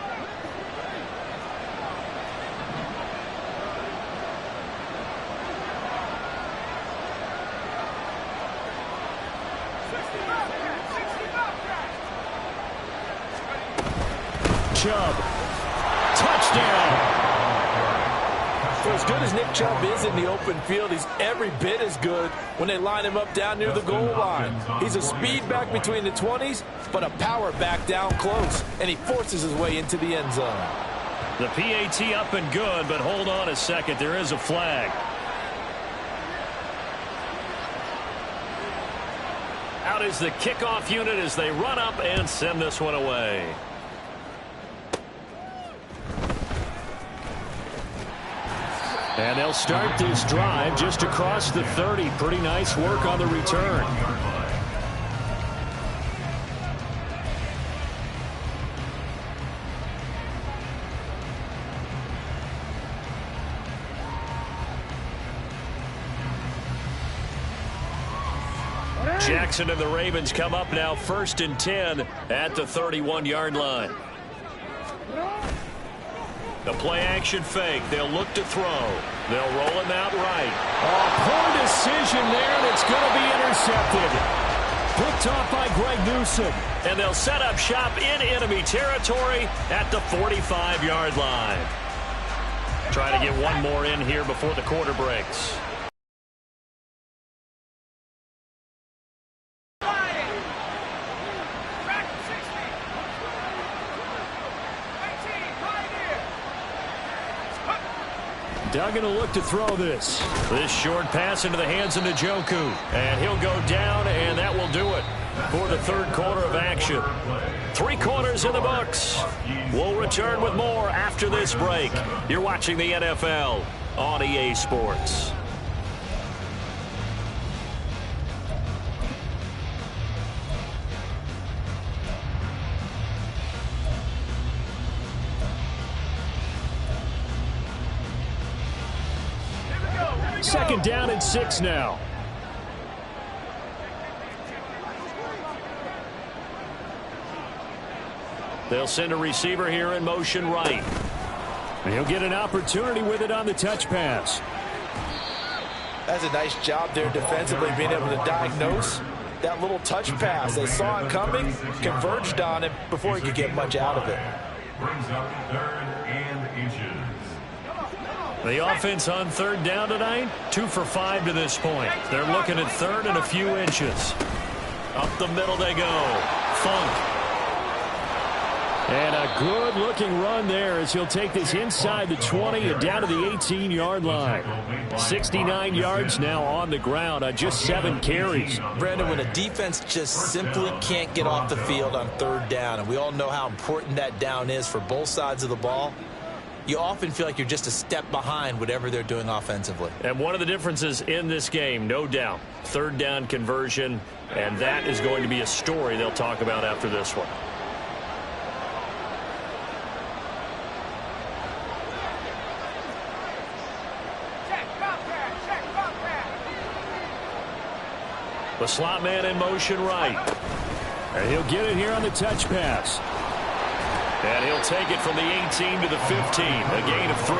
Chubb. Touchdown. For as good as Nick Chubb is in the open field, he's every bit as good when they line him up down near the goal line. He's a speed back between the 20s, but a power back down close, and he forces his way into the end zone. The PAT up and good, but hold on a second. There is a flag. Out is the kickoff unit as they run up and send this one away. And they'll start this drive just across the 30. Pretty nice work on the return. Jackson and the Ravens come up now 1st and 10 at the 31-yard line. The play-action fake. They'll look to throw. They'll roll him out right. Oh, poor decision there, and it's going to be intercepted. Picked off by Greg Newsom. And they'll set up shop in enemy territory at the 45-yard line. Try to get one more in here before the quarter breaks. Duggan will look to throw this. This short pass into the hands of Njoku. And he'll go down, and that will do it. for the third quarter of action. 3 quarters in the books. We'll return with more after this break. You're watching the NFL on EA Sports. Second down and 6 now. They'll send a receiver here in motion right. And he'll get an opportunity with it on the touch pass. That's a nice job there defensively, being able to diagnose that little touch pass. They saw it coming, converged on it before he could get much out of it. Brings up 3rd and inches. The offense on 3rd down tonight, 2 for 5 to this point. They're looking at 3rd and a few inches. Up the middle they go. Funk. And a good-looking run there as he'll take this inside the 20 and down to the 18-yard line. 69 yards now on the ground on just 7 carries. Brandon, when a defense just simply can't get off the field on 3rd down, and we all know how important that down is for both sides of the ball, you often feel like you're just a step behind whatever they're doing offensively. And one of the differences in this game, no doubt, 3rd down conversion, and that is going to be a story they'll talk about after this one. The slot man in motion right. And he'll get it here on the touch pass. And he'll take it from the 18 to the 15, a gain of 3.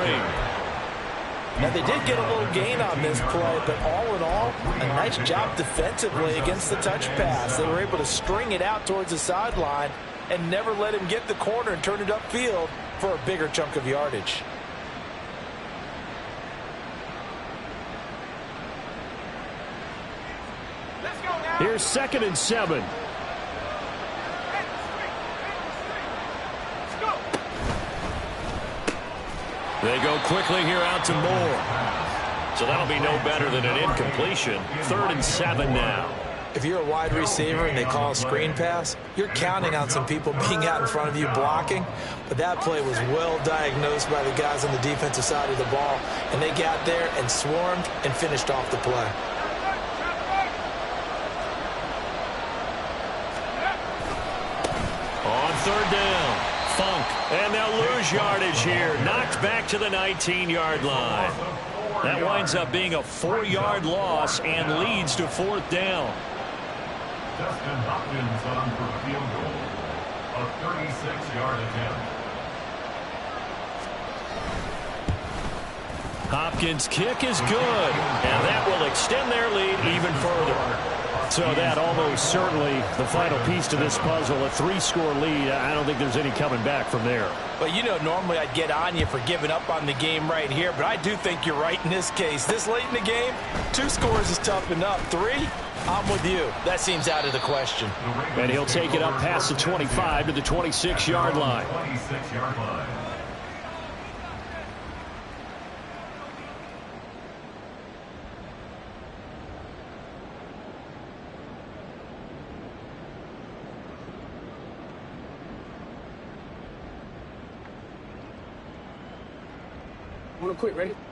Now, they did get a little gain on this play, but all in all, a nice job defensively against the touch pass. They were able to string it out towards the sideline and never let him get the corner and turn it upfield for a bigger chunk of yardage. Here's 2nd and 7. They go quickly here out to Moore. So that'll be no better than an incompletion. 3rd and 7 now. If you're a wide receiver and they call a screen pass, you're counting on some people being out in front of you blocking. But that play was well diagnosed by the guys on the defensive side of the ball. And they got there and swarmed and finished off the play. On 3rd down, Funk. And they'll lose yardage here. Knocked back to the 19-yard line. That winds up being a 4-yard loss and leads to 4th down. Dustin Hopkins on for a field goal. A 36-yard attempt. Hopkins' kick is good, and that will extend their lead even further. So that almost certainly the final piece to this puzzle, a 3-score lead. I don't think there's any coming back from there. But, you know, normally I'd get on you for giving up on the game right here, but I do think you're right in this case. This late in the game, 2 scores is tough enough. 3, I'm with you. That seems out of the question. And he'll take it up past the 25 to the 26-yard line. 26-yard line.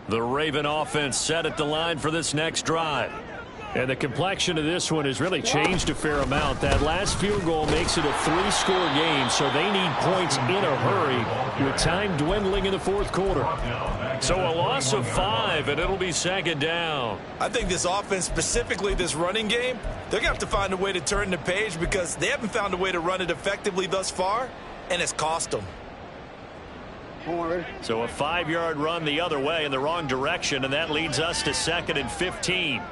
The Raven offense set at the line for this next drive. And the complexion of this one has really changed a fair amount. That last field goal makes it a 3-score game, so they need points in a hurry with time dwindling in the 4th quarter. So a loss of 5, and it'll be 2nd down. I think this offense, specifically this running game, they're going to have to find a way to turn the page because they haven't found a way to run it effectively thus far, and it's cost them. So a 5-yard run the other way in the wrong direction, and that leads us to 2nd and 15.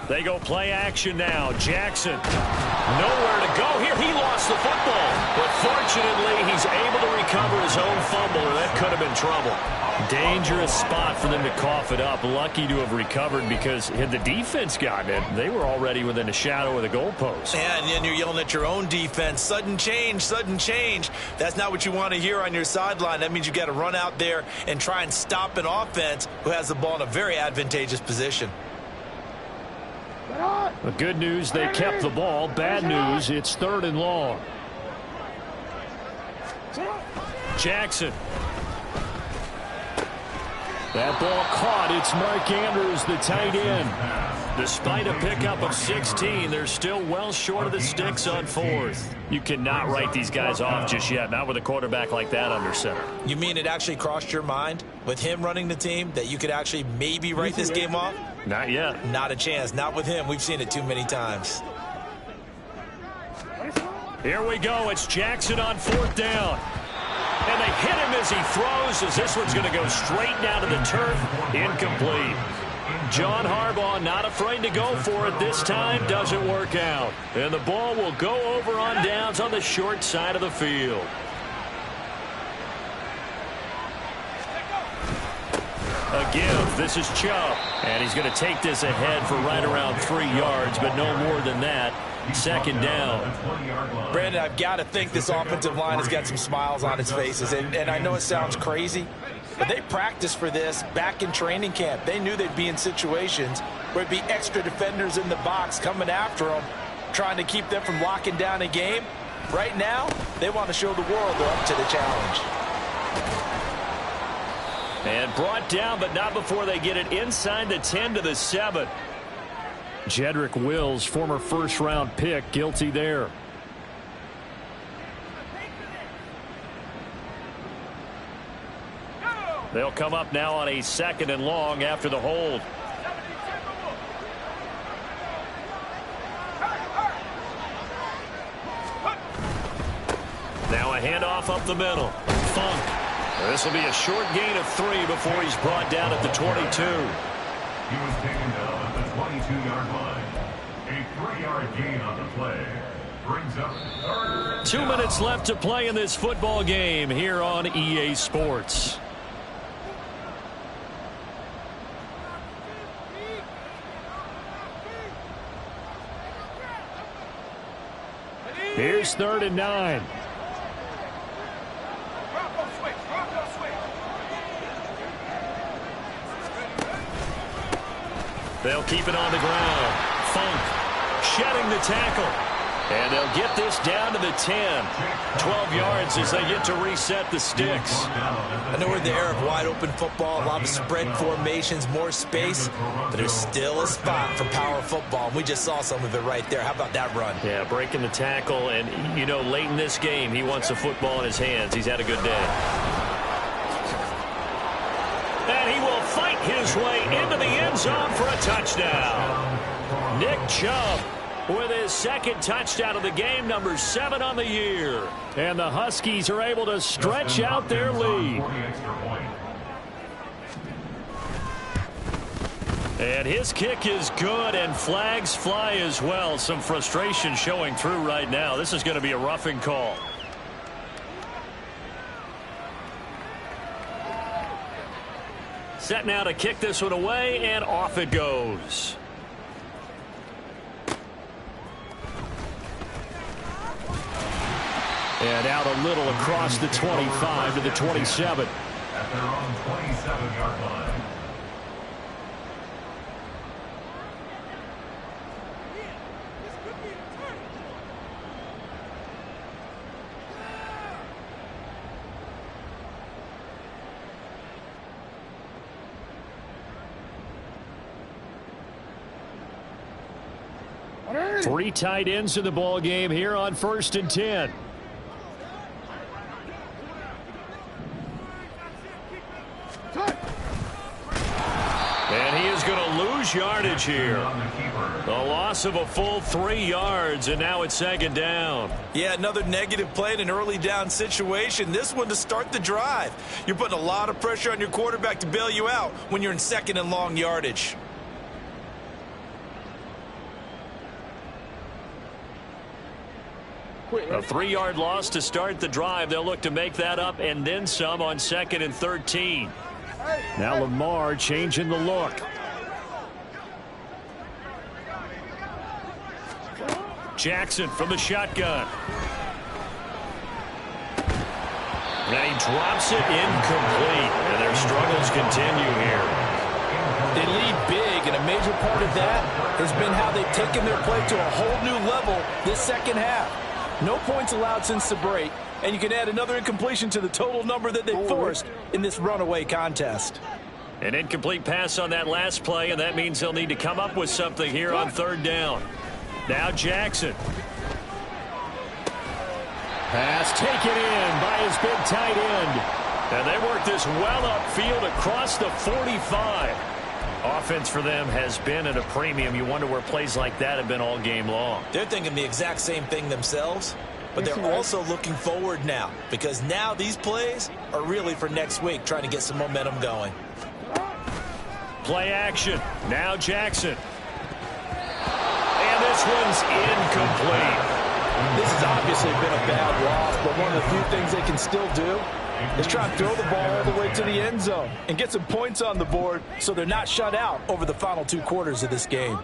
They go play action now. Jackson, nowhere to go here. He lost the football, but fortunately he's able to recover his own fumble, or that could have been trouble. Dangerous spot for them to cough it up. Lucky to have recovered, because had the defense gotten it, they were already within a shadow of the goalpost. And then you're yelling at your own defense. Sudden change, sudden change. That's not what you want to hear on your sideline. That means you got to run out there and try and stop an offense who has the ball in a very advantageous position. The good news, they kept the ball. Bad news, it's 3rd and long. Jackson. That ball caught. It's Mark Andrews, the tight end. Despite a pickup of 16, they're still well short of the sticks on 4th. You cannot write these guys off just yet, not with a quarterback like that under center. You mean it actually crossed your mind with him running the team that you could actually maybe write this game off? Not yet. Not a chance. Not with him. We've seen it too many times. Here we go. It's Jackson on 4th down. And they hit him as he throws, as this one's going to go straight down to the turf. Incomplete. John Harbaugh not afraid to go for it this time. Doesn't work out. And the ball will go over on downs on the short side of the field. A give. This is Chubb. And he's going to take this ahead for right around 3 yards, but no more than that. 2nd down. Brandon, I've got to think this offensive line has got some smiles on its faces. And I know it sounds crazy, but they practiced for this back in training camp. They knew they'd be in situations where it'd be extra defenders in the box coming after them, trying to keep them from locking down a game. Right now, they want to show the world they're up to the challenge. And brought down, but not before they get it inside the 10 to the 7. Jedrick Wills, former 1st-round pick, guilty there. They'll come up now on a 2nd and long after the hold. Now a handoff up the middle. Funk. This will be a short gain of 3 before he's brought down at the 22. He was taken down at the 22-yard line. A 3-yard gain on the play brings up 3rd. 2 minutes left to play in this football game here on EA Sports. Here's 3rd and 9. They'll keep it on the ground. Funk shedding the tackle. And they'll get this down to the 10. 12 yards as they get to reset the sticks. I know we're in the era of wide-open football, a lot of spread formations, more space, but there's still a spot for power football. We just saw some of it right there. How about that run? Yeah, breaking the tackle, and, you know, late in this game, he wants the football in his hands. He's had a good day. And he will fight his way into the end zone for a touchdown. Nick Chubb with his 2nd touchdown of the game, number 7 on the year. And the Huskies are able to stretch out their lead. And his kick is good, and flags fly as well. Some frustration showing through right now. This is going to be a roughing call. Set now to kick this one away, and off it goes. And out a little across the 25 to the 27. At their own 27-yard line. Three tight ends in the ball game here on 1st and 10. And he is going to lose yardage here. The loss of a full 3 yards, and now it's 2nd down. Yeah, another negative play in an early down situation. This one to start the drive. You're putting a lot of pressure on your quarterback to bail you out when you're in 2nd and long yardage. A 3-yard loss to start the drive. They'll look to make that up and then some on 2nd and 13. Now Lamar changing the look. Jackson from the shotgun. And he drops it incomplete. And their struggles continue here. They lead big, and a major part of that has been how they've taken their play to a whole new level this second half. No points allowed since the break, and you can add another incompletion to the total number that they forced in this runaway contest. An incomplete pass on that last play, and that means they'll need to come up with something here on third down. Now Jackson. Pass taken in by his big tight end. And they work this well upfield across the 45. Offense for them has been at a premium. You wonder where plays like that have been all game long. They're thinking the exact same thing themselves, but they're also looking forward now, because now these plays are really for next week, trying to get some momentum going. Play action. Now Jackson. And this one's incomplete. This has obviously been a bad loss, but one of the few things they can still do is try to throw the ball all the way to the end zone and get some points on the board so they're not shut out over the final 2 quarters of this game.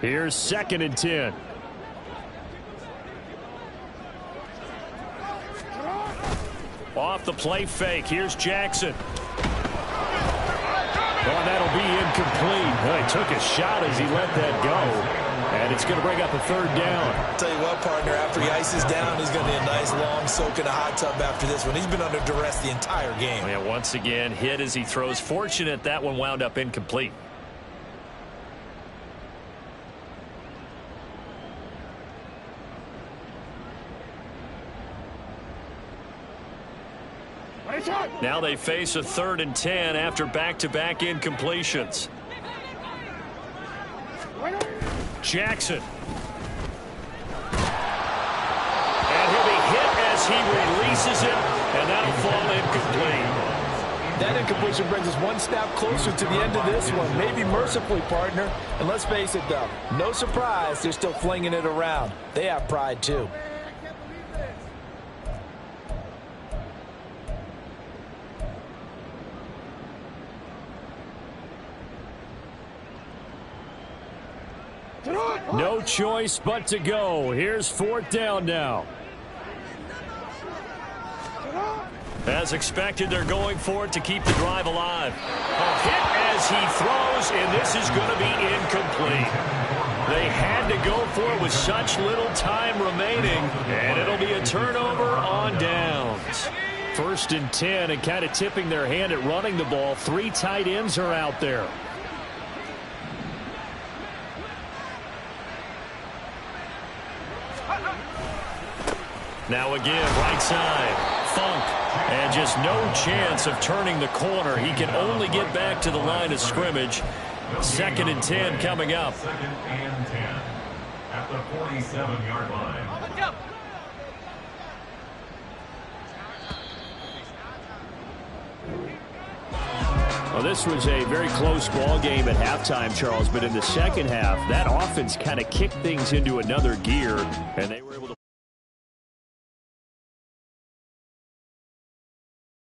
Here's 2nd and 10. Off the play fake. Here's Jackson. Oh, that'll be incomplete. Well, he took a shot as he let that go. And it's going to bring up a 3rd down. I'll tell you what, partner, after he ices down, he's going to need a nice long soak in a hot tub after this one. He's been under duress the entire game. Yeah, once again, hit as he throws. Fortunate that one wound up incomplete. Now they face a 3rd and 10 after back-to-back incompletions. Jackson. And he'll be hit as he releases it, and that'll fall incomplete. That incompletion brings us one step closer to the end of this one. Maybe mercifully, partner. And let's face it, though, no surprise they're still flinging it around. They have pride, too. No choice but to go. Here's 4th down now. As expected, they're going for it to keep the drive alive. A hit as he throws, and this is going to be incomplete. They had to go for it with such little time remaining, and it'll be a turnover on downs. 1st and 10, and kind of tipping their hand at running the ball. 3 tight ends are out there. Now again, right side, Funk, and just no chance of turning the corner. He can only get back to the line of scrimmage. 2nd and 10 coming up. 2nd and 10 at the 47-yard line. Well, this was a very close ball game at halftime, Charles, but in the second half, that offense kind of kicked things into another gear, and they were able to